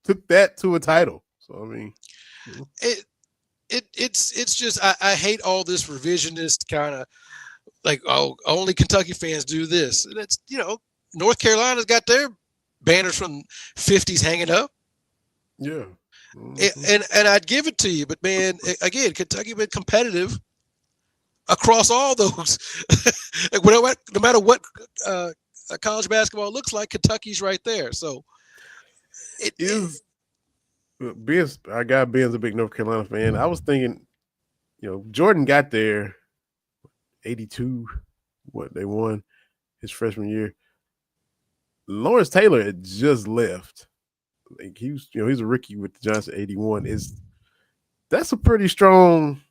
took that to a title. So I mean, it's just I hate all this revisionist kind of like, oh, only Kentucky fans do this. And it's, North Carolina's got their banners from 50s hanging up. yeah. And I'd give it to you, but man, again, Kentucky been competitive across all those. No matter what college basketball looks like, Kentucky's right there. So our guy Ben's a big North Carolina fan. I was thinking, Jordan got there 82, what they won his freshman year. Lawrence Taylor had just left. Like he's a rookie with the Johnson 81. That's a pretty strong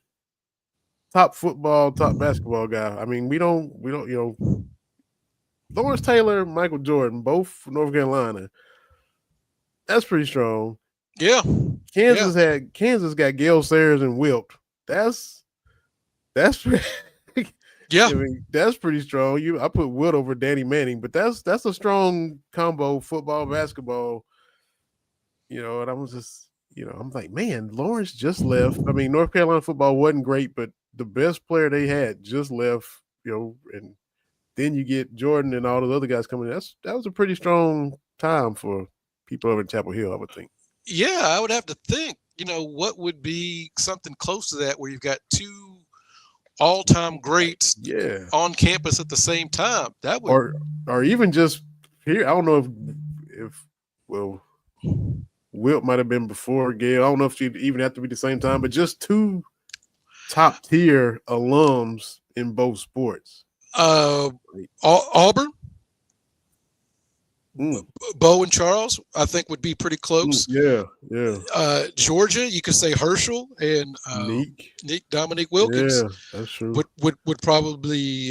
top basketball guy. I mean, we don't, Lawrence Taylor, Michael Jordan, both from North Carolina. That's pretty strong. Yeah. Kansas got Gale Sayers and Wilt. That's yeah. I mean, that's pretty strong. I put Wilt over Danny Manning, but that's a strong combo, football, basketball. And I was just, I'm like, man, Lawrence just left. I mean, North Carolina football wasn't great, but the best player they had just left, and then you get Jordan and all those other guys coming in. That was a pretty strong time for people over in Chapel Hill, I would think. Yeah, I would have to think, what would be something close to that where you've got two all-time greats on campus at the same time. That would or even just here. I don't know if Wilt might have been before Gale. I don't know if she'd even have to be the same time, but just two top tier alums in both sports. Auburn, Bo and Charles, I think would be pretty close. Yeah. Georgia, you could say Herschel and Dominique Wilkins. Yeah, that's true. Would probably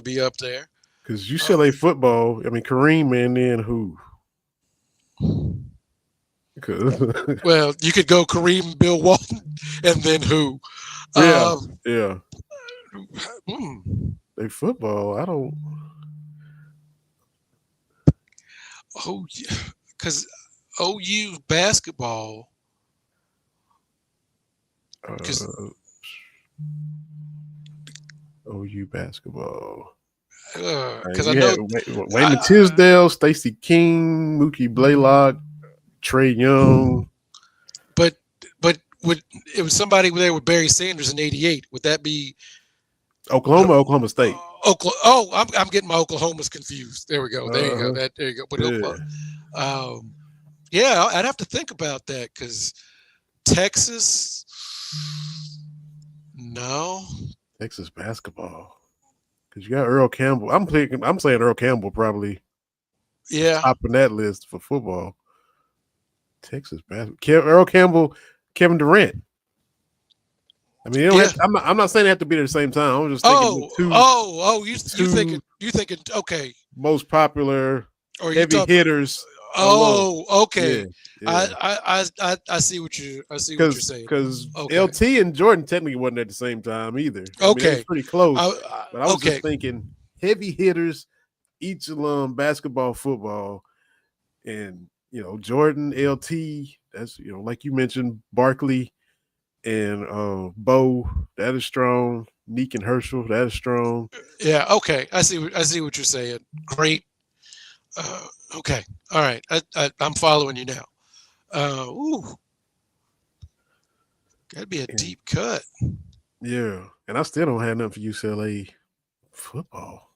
be up there. Because UCLA football, I mean Kareem and then who? Well, you could go Kareem, Bill Walton, and then who? Yeah. They football. I don't. Oh, yeah, because OU basketball. OU basketball. Because I know Wayman Tisdale, Stacey King, Mookie Blaylock, Trey Young. But it was somebody there with Barry Sanders in '88. Would that be Oklahoma State? I'm getting my Oklahomas confused. There we go. There you go. There you go. But I'd have to think about that because Texas. No. Texas basketball. Because you got Earl Campbell. I'm saying Earl Campbell probably. Yeah. Top in that list for football. Texas basketball. Earl Campbell, Kevin Durant. I mean, I'm not saying they have to be at the same time. I'm just thinking you thinking okay. Most popular or heavy hitters. Okay. Yeah. I see what you're saying. Because LT and Jordan technically wasn't at the same time either. I mean, it's pretty close. But I was just thinking heavy hitters, each alum, basketball, football, and Jordan, LT. That's like you mentioned, Barkley and Bo. That is strong. Neek and Herschel. That is strong. Yeah. Okay. I see what you're saying. Great. Okay. All right. I'm following you now. That'd be a deep cut. Yeah. And I still don't have nothing for UCLA football.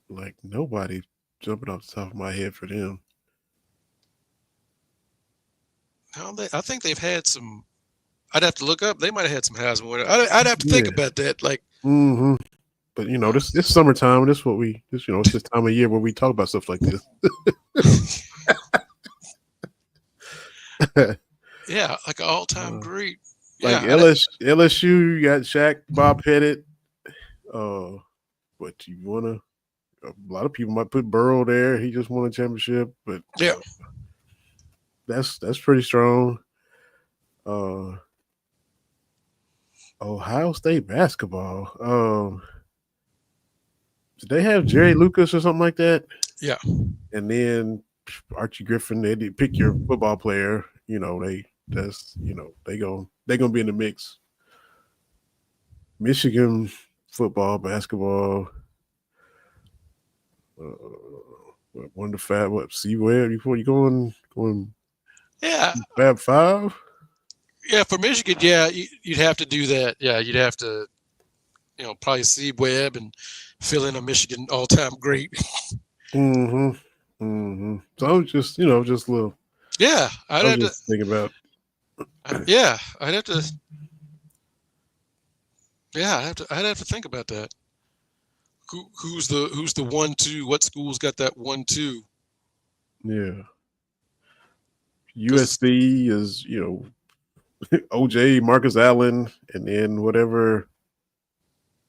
Like nobody jumping off the top of my head for them. No, I think they've had some. I'd have to look up. They might have had some Heisman winners. I'd have to think about that. Like, but this summertime. This it's this time of year where we talk about stuff like this. Yeah, like an all-time great. Like LSU, you got Shaq, Bob Pettit. But you wanna? A lot of people might put Burrow there. He just won a championship, but that's pretty strong. Ohio State basketball. Did they have Jerry Lucas or something like that? Yeah. And then Archie Griffin. They did pick your football player. They gonna be in the mix. Michigan football, basketball. One to five. What? See where before you going Yeah. Fab Five? Yeah. For Michigan, yeah, you'd have to do that. Yeah. You'd have to, probably see Webb and fill in a Michigan all-time great. Mm-hmm. Mm-hmm. So I was just just a little. Yeah. I was just thinking about. Yeah. I'd have to. Yeah. I'd have to think about that. Who's the 1-2? What school's got that 1-2? Yeah. USC is, OJ, Marcus Allen, and then whatever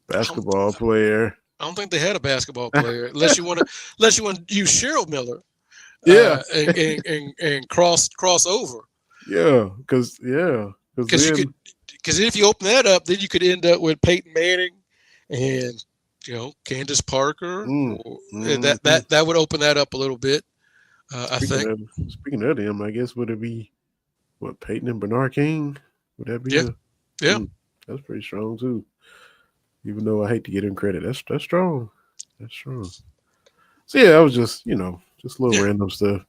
basketball player. I don't think they had a basketball player unless you want to use Cheryl Miller. Yeah. And cross over. Yeah, because if you open that up, then you could end up with Peyton Manning and Candace Parker. And that would open that up a little bit. I think. Speaking of them, I guess would it be what Peyton and Bernard King? Would that be? Yeah. That's pretty strong too. Even though I hate to get him credit, that's strong. That's strong. So yeah, I was just just a little random stuff.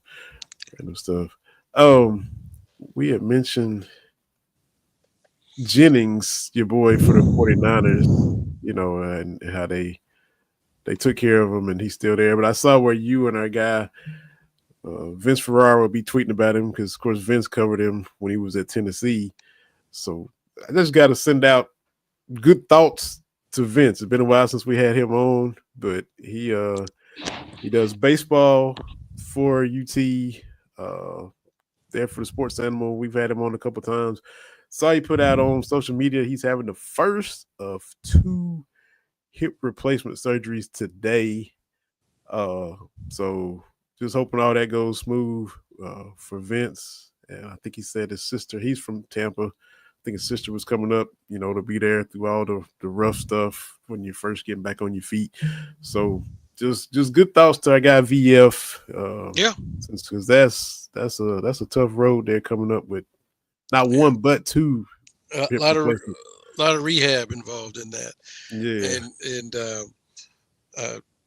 We had mentioned Jennings, your boy for the 49ers, and how they took care of him and he's still there. But I saw where you and our guy Vince Ferrara would be tweeting about him because, of course, Vince covered him when he was at Tennessee. So I just got to send out good thoughts to Vince. It's been a while since we had him on, but he does baseball for UT. There for the Sports Animal. We've had him on a couple times. Saw he put out on social media he's having the first of 2 hip replacement surgeries today. So just hoping all that goes smooth for Vince. And I think he said his sister, he's from Tampa. I think his sister was coming up, to be there through all the rough stuff when you're first getting back on your feet. So just good thoughts to our guy VF. Because that's a tough road they're coming up with. Not one, but 2. A lot of rehab involved in that. Yeah. And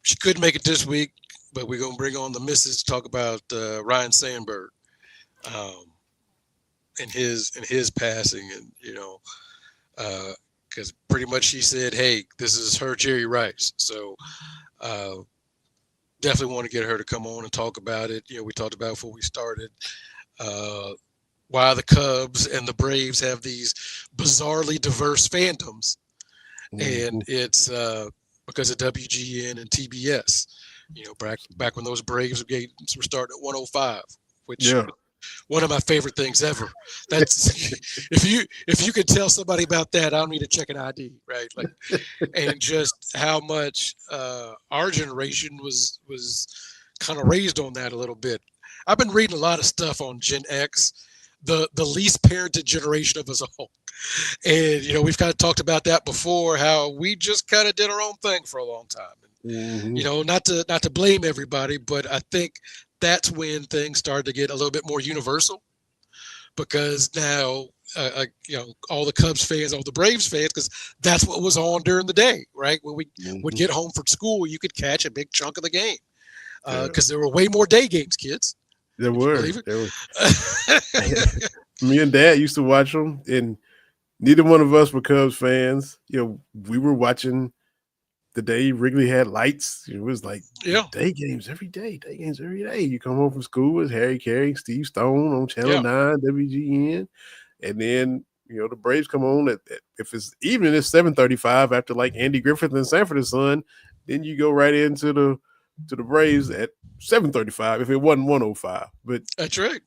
she couldn't make it this week, but we're gonna bring on the missus to talk about Ryan Sandberg, and his passing, and because pretty much she said, "Hey, this is her Jerry Rice." So definitely want to get her to come on and talk about it. We talked about before we started. Why the Cubs and the Braves have these bizarrely diverse fandoms. And it's because of WGN and TBS. Back when those Braves games were starting at 105, which one of my favorite things ever. That's if you could tell somebody about that, I don't need to check an ID, right? And just how much our generation was kind of raised on that a little bit. I've been reading a lot of stuff on Gen X, the least parented generation of us all. And, we've kind of talked about that before, how we just kind of did our own thing for a long time. And, not to blame everybody, but I think that's when things started to get a little bit more universal, because now, all the Cubs fans, all the Braves fans, because that's what was on during the day, right? When we would get home from school, you could catch a big chunk of the game because there were way more day games, kids. There were. Me and Dad used to watch them, and neither one of us were Cubs fans. We were watching the day Wrigley had lights. It was like day games every day. You come home from school with Harry Carey, Steve Stone on Channel 9, WGN, and then the Braves come on at if it's evening, it's 7:35 after like Andy Griffith and Sanford and Son. Then you go right into the Braves at 7:35 if it wasn't 1:05. But that's right.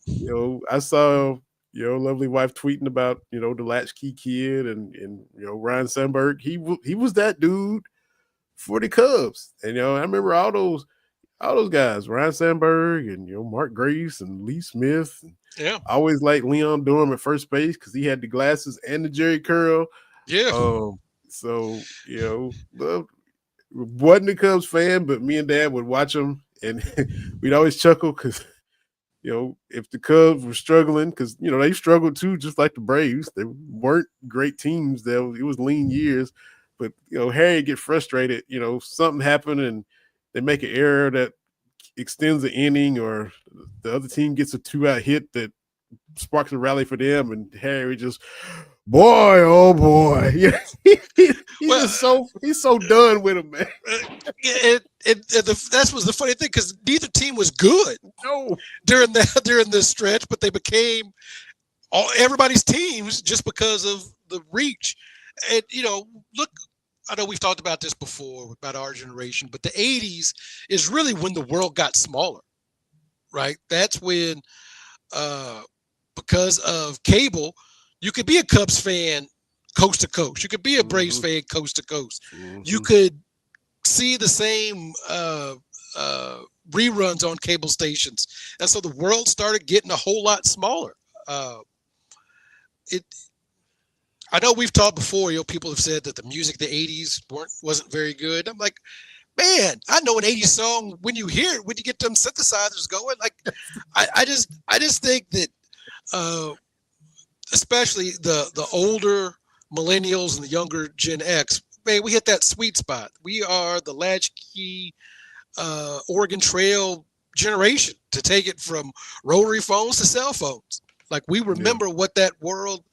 I saw your lovely wife tweeting about the latchkey kid and Ryan Sandberg. He was that dude for the Cubs, and I remember all those guys, Ryan Sandberg and Mark Grace and Lee Smith. And I always liked Leon Durham at first base because he had the glasses and the Jerry curl. Yeah. So wasn't a Cubs fan, but me and Dad would watch them, and we'd always chuckle because if the Cubs were struggling, because they struggled too, just like the Braves. They weren't great teams. It was lean years, but Harry get frustrated. Something happened and they make an error that extends the inning, or the other team gets a 2-out hit that sparks a rally for them, and Harry just, boy, oh boy, he's so done with him, man. That was the funny thing, because neither team was good during this stretch, but they became everybody's teams just because of the reach. And look, I know we've talked about this before about our generation, but the '80s is really when the world got smaller, right? That's when, because of cable, you could be a Cubs fan coast to coast. You could be a Braves fan coast to coast. You could see the same reruns on cable stations, and so the world started getting a whole lot smaller. I know we've talked before. People have said that the music of the '80s wasn't very good. I'm like, man, I know an '80s song when you hear it, when you get them synthesizers going. Like, I just think that, especially the older millennials and the younger Gen X, man, we hit that sweet spot. We are the latchkey Oregon Trail generation to take it from rotary phones to cell phones. Like, we remember what that world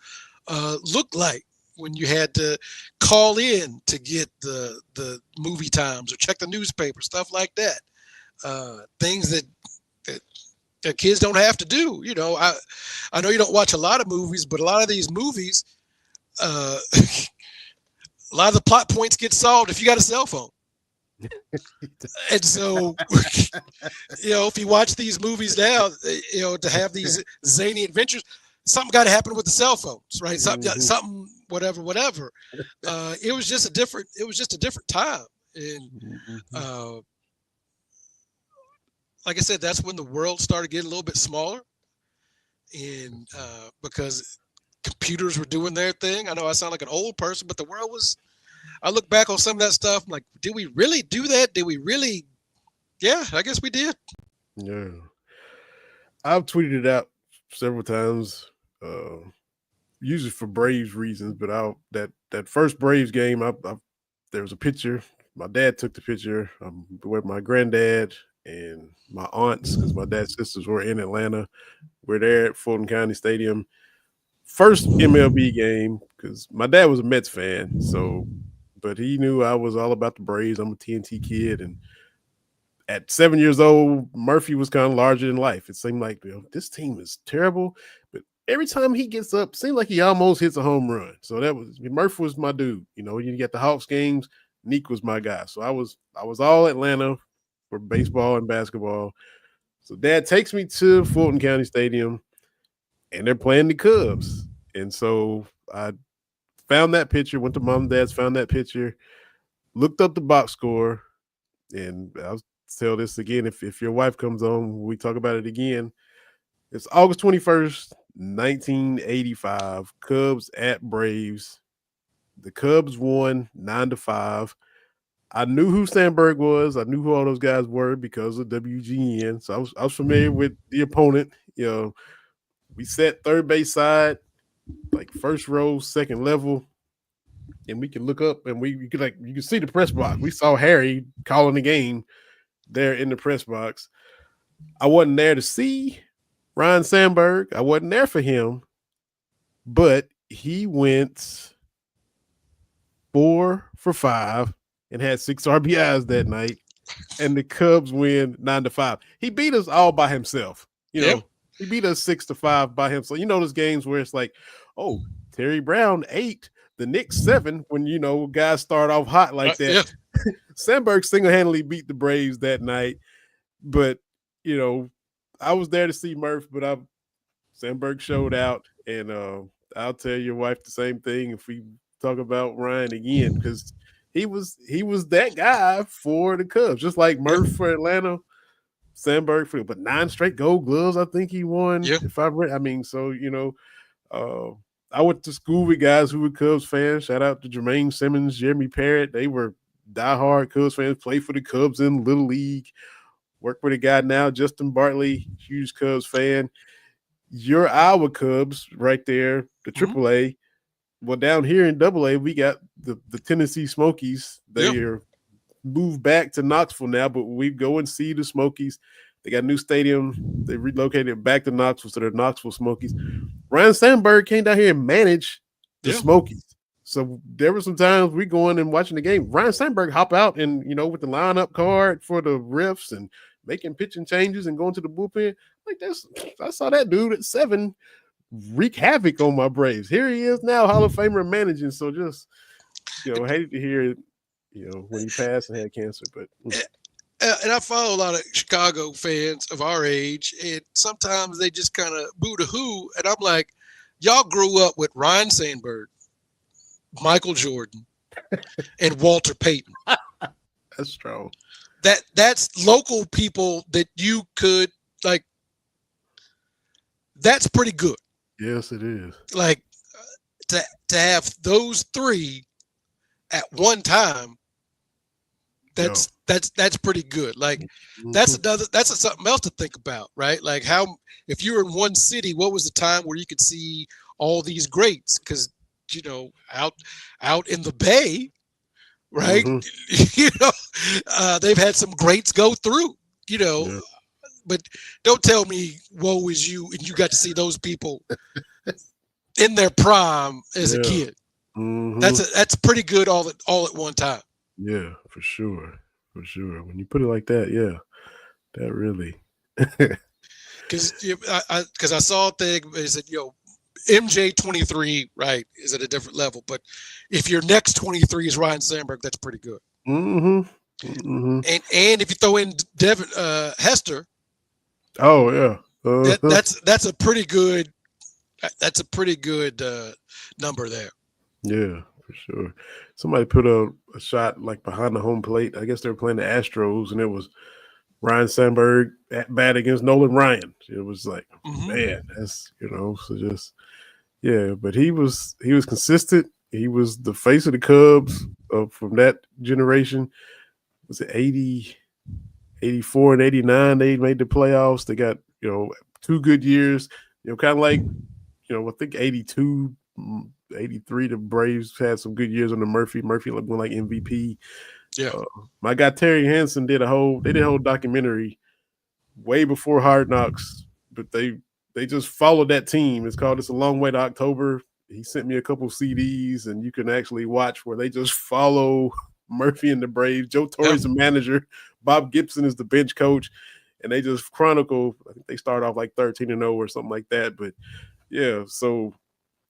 looked like when you had to call in to get the movie times or check the newspaper, stuff like that. Things that kids don't have to do. I know you don't watch a lot of movies, but a lot of these movies, a lot of the plot points get solved if you got a cell phone. And so, if you watch these movies now, to have these zany adventures, something got to happen with the cell phones, right? Something, whatever. It was just a different time, and like I said, that's when the world started getting a little bit smaller, and because computers were doing their thing. I know I sound like an old person, but the world was. I look back on some of that stuff. I'm like, did we really do that? Did we really? Yeah, I guess we did. Yeah, I've tweeted it out several times, usually for Braves reasons. But that first Braves game, there was a picture. My dad took the picture with my granddad and my aunts, because my dad's sisters were in Atlanta. We're there at Fulton County Stadium. First MLB game, because my dad was a Mets fan, but he knew I was all about the Braves. I'm a TNT kid, and at 7 years old, Murphy was kind of larger than life. It seemed like this team is terrible, but every time he gets up, it seemed like he almost hits a home run. So Murphy was my dude. You get the Hawks games, Neek was my guy. So I was all Atlanta for baseball and basketball. So Dad takes me to Fulton County Stadium, and they're playing the Cubs. And so I found that picture, went to Mom and Dad's, found that picture, looked up the box score, and I'll tell this again if your wife comes on, we talk about it again. It's August 21st, 1985, Cubs at Braves. The Cubs won 9-5. I knew who Sandberg was. I knew who all those guys were because of WGN. So I was familiar with the opponent. We sat third base side, like first row, second level, and we could look up and you could see the press box. We saw Harry calling the game there in the press box. I wasn't there to see Ryne Sandberg. I wasn't there for him, but he went 4 for 5 and had 6 RBIs that night, and the Cubs win 9-5. He beat us all by himself. He beat us 6-5 by himself. Those games where it's like, oh, Terry Brown 8, the Knicks 7, when guys start off hot like that. Yeah. Sandberg single-handedly beat the Braves that night. But I was there to see Murph, but Sandberg showed out, and I'll tell your wife the same thing if we talk about Ryne again, because he was that guy for the Cubs, just like Murph for Atlanta. Sandberg but 9 straight Gold Gloves, I think he won. Yeah. If I read, so I went to school with guys who were Cubs fans. Shout out to Jermaine Simmons, Jeremy Parrott. They were diehard Cubs fans, played for the Cubs in Little League. Work with a guy now, Justin Bartley, huge Cubs fan. Your Iowa Cubs right there, the AAA. Well, down here in AA, we got the Tennessee Smokies. They are moved back to Knoxville now, but we go and see the Smokies. They got a new stadium. They relocated back to Knoxville, so they're Knoxville Smokies. Ryan Sandberg came down here and managed the Smokies. So there were some times we going and watching the game. Ryan Sandberg hop out and, with the lineup card for the riffs and making pitching changes and going to the bullpen. Like I saw that dude at 7 wreak havoc on my Braves. Here he is now, Hall of Famer managing. So just, hated to hear it, when he passed and had cancer. But and I follow a lot of Chicago fans of our age, and sometimes they just kind of boo to who. And I'm like, y'all grew up with Ryan Sandberg, Michael Jordan, and Walter Payton. That's strong. That's local people that you could like. That's pretty good. Yes, it is. Like to have those three at one time. That's pretty good. Like that's something else to think about, right? Like if you were in one city, what was the time where you could see all these greats? Because out in the Bay, right? They've had some greats go through. But don't tell me, woe is you, and you got to see those people in their prime as a kid. That's pretty good all at one time. Yeah, for sure. When you put it like that, that really. Because I saw a thing, it said, MJ 23, right, is at a different level. But if your next 23 is Ryan Sandberg, that's pretty good. And if you throw in Devin Hester. Oh yeah, that's a pretty good. That's a pretty good number there. Yeah, for sure. Somebody put a shot like behind the home plate. I guess they were playing the Astros, and it was Ryan Sandberg at bat against Nolan Ryan. It was like, man, that's so just But he was consistent. He was the face of the Cubs from that generation. Was it 80? 84 and 89, they made the playoffs. They got, 2 good years, kind of like, I think 82, 83, the Braves had some good years under Murphy. Murphy went like MVP. Yeah. My guy Terry Hansen did a whole documentary way before Hard Knocks, but they just followed that team. It's called It's a Long Way to October. He sent me a couple CDs, and you can actually watch where they just follow Murphy and the Braves. Joe Torre's the manager. Bob Gibson is the bench coach, and they just chronicle. I think they started off like 13-0 or something like that. But so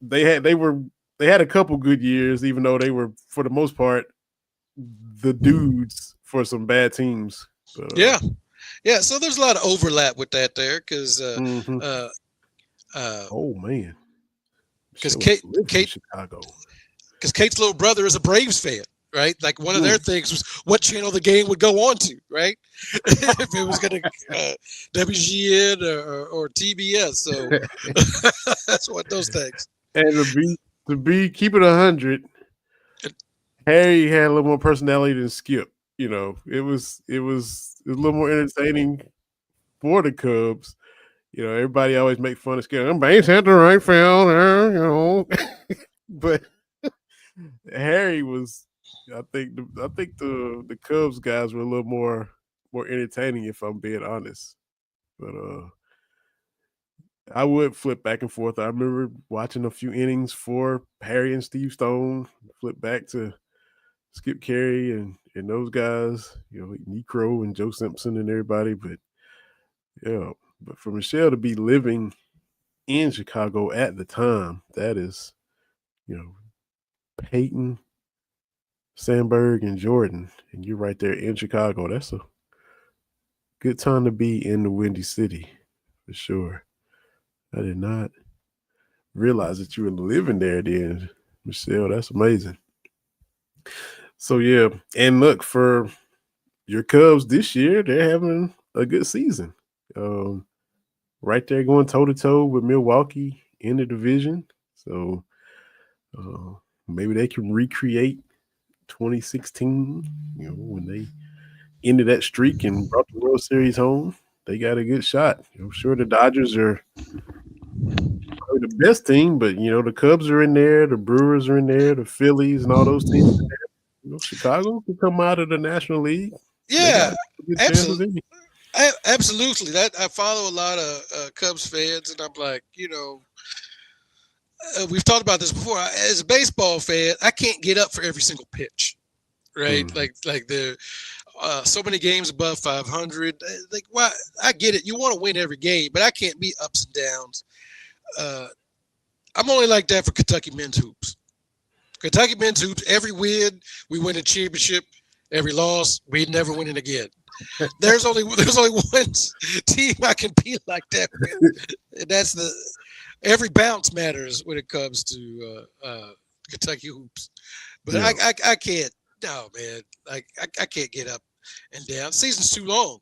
they had a couple good years, even though they were for the most part the dudes for some bad teams. But, So there's a lot of overlap with that there because oh man, because Chicago, because Kate's little brother is a Braves fan. Right, like one of their things was what channel the game would go on to, right? If it was going to WGN or TBS, so that's one of those things. And to be keep it 100, Harry had a little more personality than Skip. It was a little more entertaining for the Cubs. Everybody always make fun of Skip. I'm base at the right field, but Harry was. I think the Cubs guys were a little more entertaining, if I'm being honest. But I would flip back and forth. I remember watching a few innings for Harry and Steve Stone, flip back to Skip Carey and those guys, Necro and Joe Simpson and everybody. But but for Michelle to be living in Chicago at the time, that is, Peyton, Sandberg, and Jordan, and you're right there in Chicago. That's a good time to be in the Windy City, for sure. I did not realize that you were living there then, Michelle. That's amazing. So, and look, for your Cubs this year, they're having a good season. Right there going toe-to-toe with Milwaukee in the division. So, Maybe they can recreate 2016, when they ended that streak and brought the World Series home. They got a good shot. I'm sure the Dodgers are probably the best team, but the Cubs are in there, the Brewers are in there, the Phillies and all those teams. Chicago could come out of the National League. Yeah, absolutely. Absolutely. That I follow a lot of Cubs fans, and I'm like, we've talked about this before. As a baseball fan, I can't get up for every single pitch, right? Like the so many games above 500. Like, why? I get it. You want to win every game, but I can't be ups and downs. I'm only like that for Kentucky men's hoops. Kentucky men's hoops, every win, we win a championship. Every loss, we never win it again. There's only one team I can be like that with. And that's every bounce matters when it comes to Kentucky hoops. But yeah. I can't. No, man. Like I can't get up and down. The season's too long.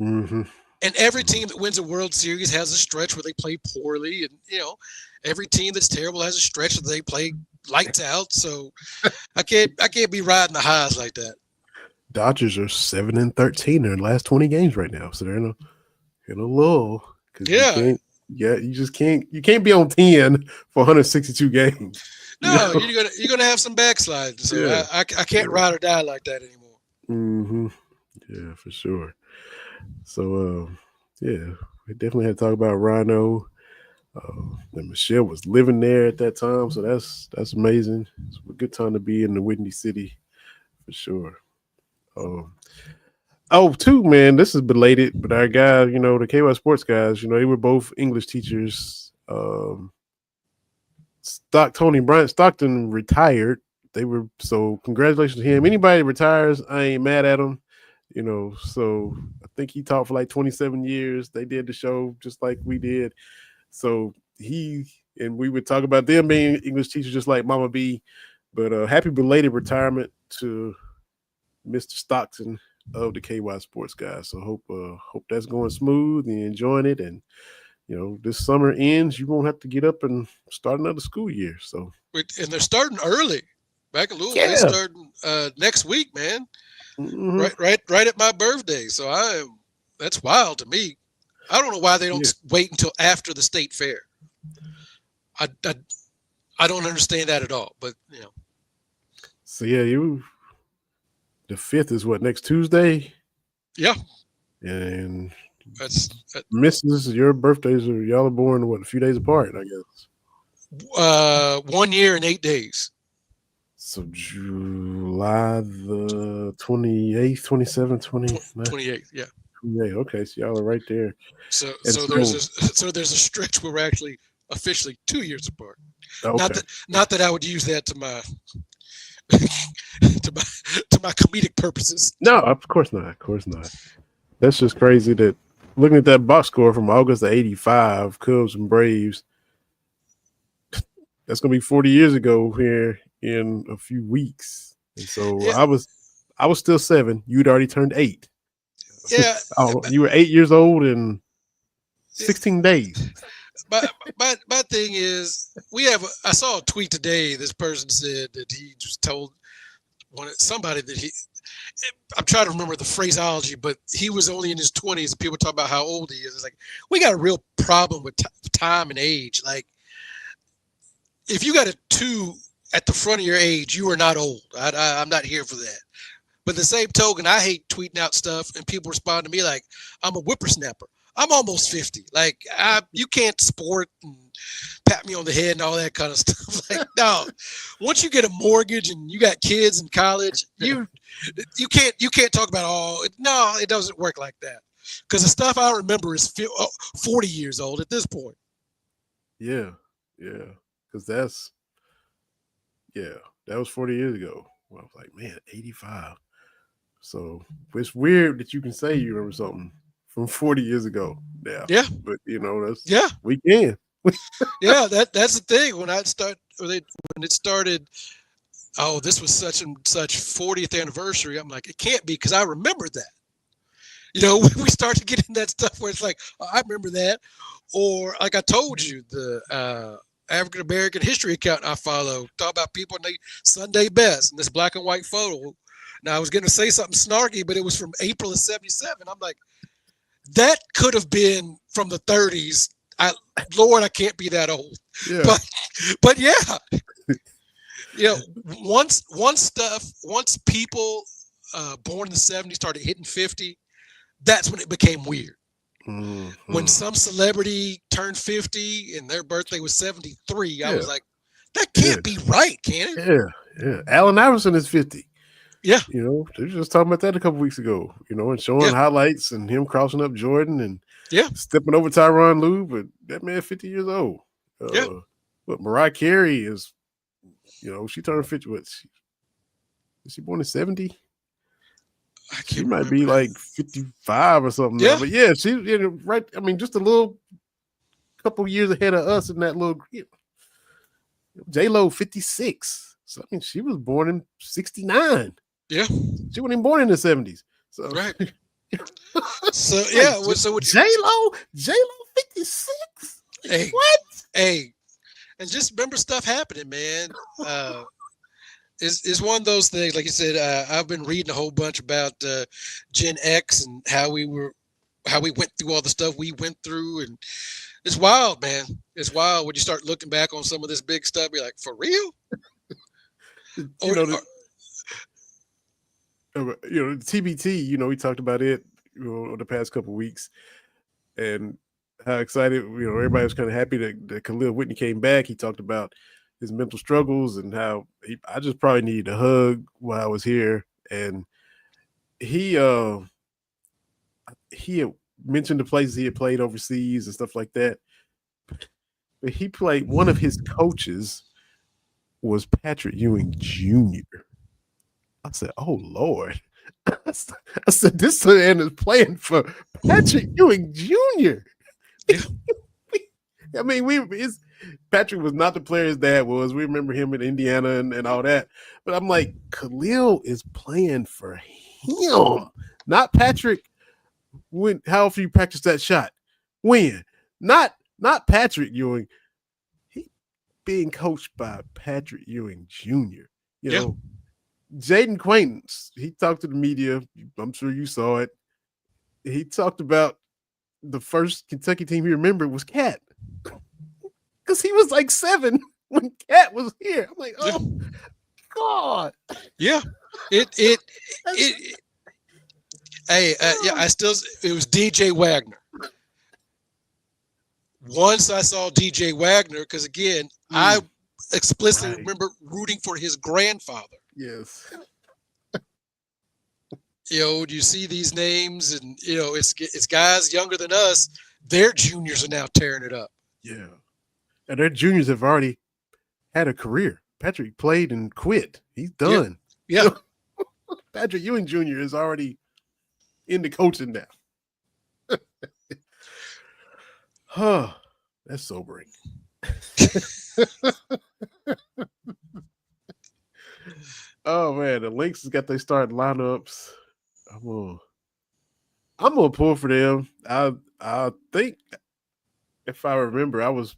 Mm-hmm. And every team that wins a World Series has a stretch where they play poorly, and every team that's terrible has a stretch where they play lights out. So I can't be riding the highs like that. Dodgers are 7-13 in their last 20 games right now, so they're in a lull. Yeah, you just can't. You can't be on 10 for 162 games. No, you're gonna have some backsliding. So yeah. I can't ride or die like that anymore. Mm-hmm. Yeah, for sure. So yeah, we definitely had to talk about Rhino. And Michelle was living there at that time, so that's amazing. It's a good time to be in the Windy City for sure. Too, man, this is belated, but our guy, the KY Sports guys, they were both English teachers. Brian Stockton retired. So congratulations to him. Anybody that retires, I ain't mad at him. So I think he taught for like 27 years. They did the show just like we did. So and we would talk about them being English teachers just like Mama B. But happy belated retirement to Mr. Stockton of the KY Sports guys. So hope that's going smooth and enjoying it. And this summer ends, you won't have to get up and start another school year. So and they're starting early. Back in Louisville, yeah. They're starting next week, man. Mm-hmm. Right at my birthday. So that's wild to me. I don't know why they don't wait until after the state fair. I don't understand that at all. But So yeah, the 5th is what, next Tuesday? Yeah. And that's Mrs. Your birthdays y'all are born a few days apart, I guess. 1 year and 8 days. So July the 28th, 27th, 28th, yeah. 28th. Okay, so y'all are right there. So there's a stretch where we're actually officially 2 years apart. Okay. Not that I would use that to my to my comedic purposes. No, of course not. Of course not. That's just crazy that looking at that box score from August of 85, Cubs and Braves, that's gonna be 40 years ago here in a few weeks. And so yeah. I was still 7. You'd already turned 8. Yeah. You were 8 years old in 16 days. My thing is, I saw a tweet today. This person said that he just told somebody that I'm trying to remember the phraseology, but he was only in his 20s. And people talk about how old he is. It's like, we got a real problem with time and age. Like, if you got a 2 at the front of your age, you are not old. I'm not here for that. But the same token, I hate tweeting out stuff and people respond to me like I'm a whippersnapper. I'm almost 50. Like, you can't sport and pat me on the head and all that kind of stuff. Like, no. Once you get a mortgage and you got kids in college, you can't talk about no, it doesn't work like that. Because the stuff I remember is 40 years old at this point. Yeah, because that was 40 years ago. Well, I was like, man, 85. So it's weird that you can say you remember something from 40 years ago. Yeah. But that's we can. Yeah, that's the thing. When it started, this was such and such 40th anniversary. I'm like, it can't be, because I remember that. We start to get in that stuff where it's like, I remember that. Or like I told you, African American history account I follow. Talk about people in their Sunday best and this black and white photo. Now I was going to say something snarky, but it was from April of '77. I'm like, that could have been from the '30s. Lord, I can't be that old. Yeah. But yeah, once people born in the '70s started hitting 50, that's when it became weird. Mm-hmm. When some celebrity turned 50 and their birthday was 73, I was like, that can't be right, can it? Yeah. Allen Iverson is 50. Yeah. They were just talking about that a couple weeks ago, and showing highlights and him crossing up Jordan and stepping over Tyronn Lue, but that man 50 years old. But Mariah Carey is, she turned 50. Is she born in 70? She might be like 55 or something. Yeah. But yeah, she right. I mean, just a little couple years ahead of us in that little J-Lo 56. So I mean, she was born in 69. Yeah. She wasn't even born in the 70s. So right. So yeah, so J-Lo 56. Hey, what? Hey, and just remember stuff happening, man. It's one of those things, like you said. I've been reading a whole bunch about Gen X and how we went through all the stuff we went through, and it's wild, man. It's wild when you start looking back on some of this big stuff. You're like, for real? The TBT. We talked about it the past couple of weeks, and how excited everybody was kind of happy that Khalil Whitney came back. He talked about his mental struggles and how I just probably needed a hug while I was here. And he had mentioned the places he had played overseas and stuff like that. But he played, one of his coaches was Patrick Ewing Jr. I said, oh Lord. I said, this man is playing for Patrick Ewing Jr. I mean, Patrick was not the player his dad was. We remember him in Indiana and all that. But I'm like, Khalil is playing for him, not Patrick. How often you practice that shot? When? Not Patrick Ewing. He being coached by Patrick Ewing Jr. Jaden Quaintance, he talked to the media. I'm sure you saw it. He talked about the first Kentucky team he remembered was Cat. Because he was like 7 when Cat was here. I'm like, oh God. Yeah. It was DJ Wagner. Once I saw DJ Wagner, because again, I explicitly remember rooting for his grandfather. Yes. You see these names, and it's guys younger than us. Their juniors are now tearing it up. Yeah. And their juniors have already had a career. Patrick played and quit. He's done. Yeah. Patrick Ewing Jr. is already into coaching now. That's sobering. Oh man, the Lynx has got their starting lineups. I'm gonna pull for them. I think, if I remember, I was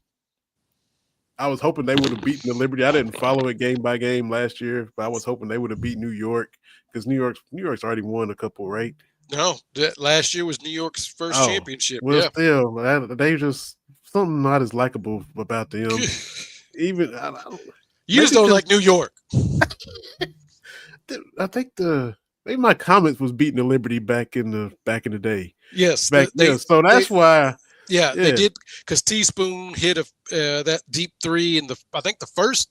hoping they would have beaten the Liberty. I didn't follow it game by game last year, but I was hoping they would have beat New York, because New York's already won a couple, right? No, last year was New York's first championship. Well, still, they just something not as likable about them. Even you just don't like New York. I think maybe my comments was beating the Liberty back in the day. Yes, so that's why. Yeah, they did, because Teaspoon hit that deep three in I think the first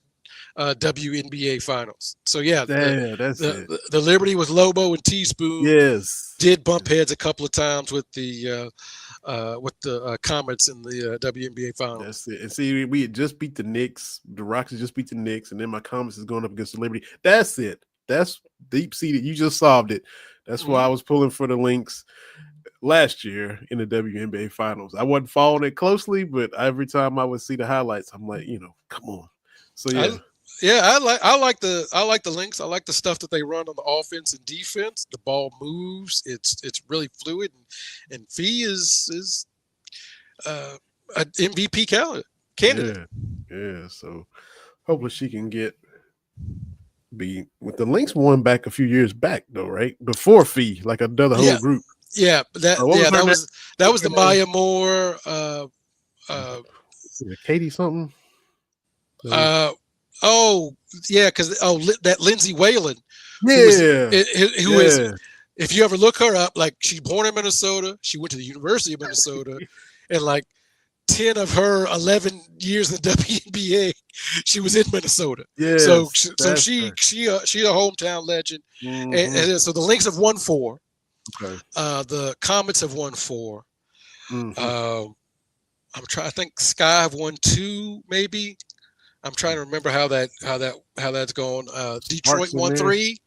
WNBA finals. So yeah, that's it. The Liberty with Lobo and Teaspoon. Yes, did bump heads a couple of times with the Comets in the WNBA finals. That's it. And see, we had just beat the Knicks. The Rockets just beat the Knicks, and then my Comets is going up against the Liberty. That's it. That's deep seated. You just solved it. That's why I was pulling for the Lynx last year in the WNBA finals. I wasn't following it closely, but every time I would see the highlights, I'm like, come on. So I like the Lynx. I like the stuff that they run on the offense and defense. The ball moves. It's really fluid, and Fee is an MVP candidate. Yeah. So hopefully she can be with the Lynx won back a few years back though, right? Before Fee, like another whole Yeah. group. Yeah, What was her name? that was the Her name? Maya Moore. Is it Katie something? Oh yeah, because that Lindsay Whalen, Yeah. who is, if you ever look her up, like she's born in Minnesota, she went to the University of Minnesota, and like 10 of her 11 years in the WNBA, she was in Minnesota. Yeah. So she's a hometown legend. Mm-hmm. And so the Lynx have won 4. Okay. The Comets have won 4. Mm-hmm. I'm trying. I think Sky have won 2, maybe. I'm trying to remember how that's going. Detroit won 3.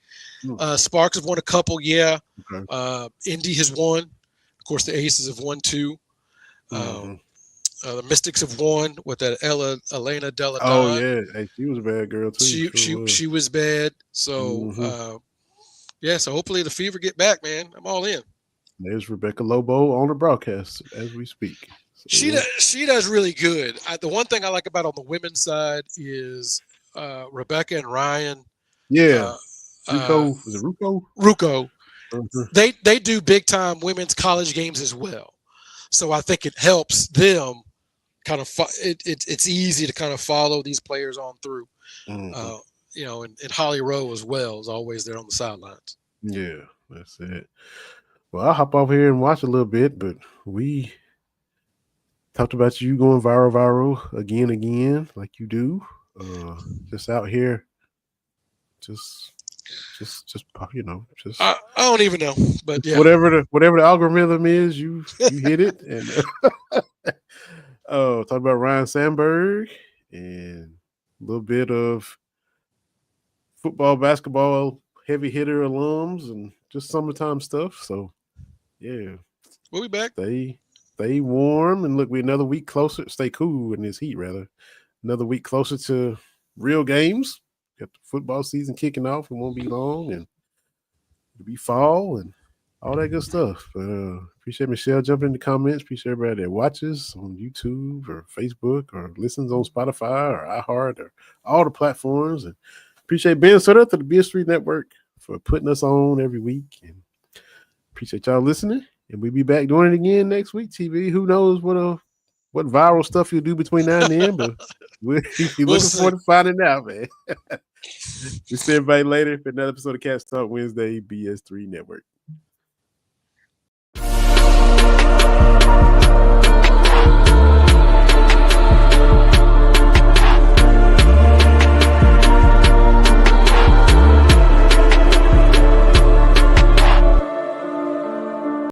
Sparks have won a couple. Yeah. Okay. Indy has won. Of course, the Aces have won 2. The Mystics have won with that Elena Della Don. Oh yeah, hey, she was a bad girl too. She was bad. So yeah. So hopefully the Fever get back, man. I'm all in. There's Rebecca Lobo on the broadcast as we speak. So, she does really good. The one thing I like about on the women's side is Rebecca and Ryan. Yeah. Ruco. Was it Ruco? Ruco. They do big time women's college games as well. So I think it helps them kind of it's easy to kind of follow these players on through. And Holly Rowe as well is always there on the sidelines. Yeah, that's it. Well, I'll hop off here and watch a little bit, but we talked about you going viral again, like you do. Just out here, just I don't even know, but yeah, whatever the algorithm is, you hit it. And talk about Ryan Sandberg and a little bit of football, basketball, heavy hitter alums, and just summertime stuff. So yeah, we'll be back. Stay warm and look, we're another week closer. Stay cool in this heat, rather. Another week closer to real games. Got the football season kicking off. It won't be long, and it'll be fall and all that good stuff. Appreciate Michelle jumping in the comments. Appreciate everybody that watches on YouTube or Facebook or listens on Spotify or iHeart or all the platforms. And appreciate Ben Sutter to the Beer Street Network for putting us on every week. And appreciate y'all listening. And we'll be back doing it again next week, TV. Who knows what viral stuff you'll do between now and then, but we're looking forward to finding out, man. We'll see everybody later for another episode of Cats Talk Wednesday, BS3 Network.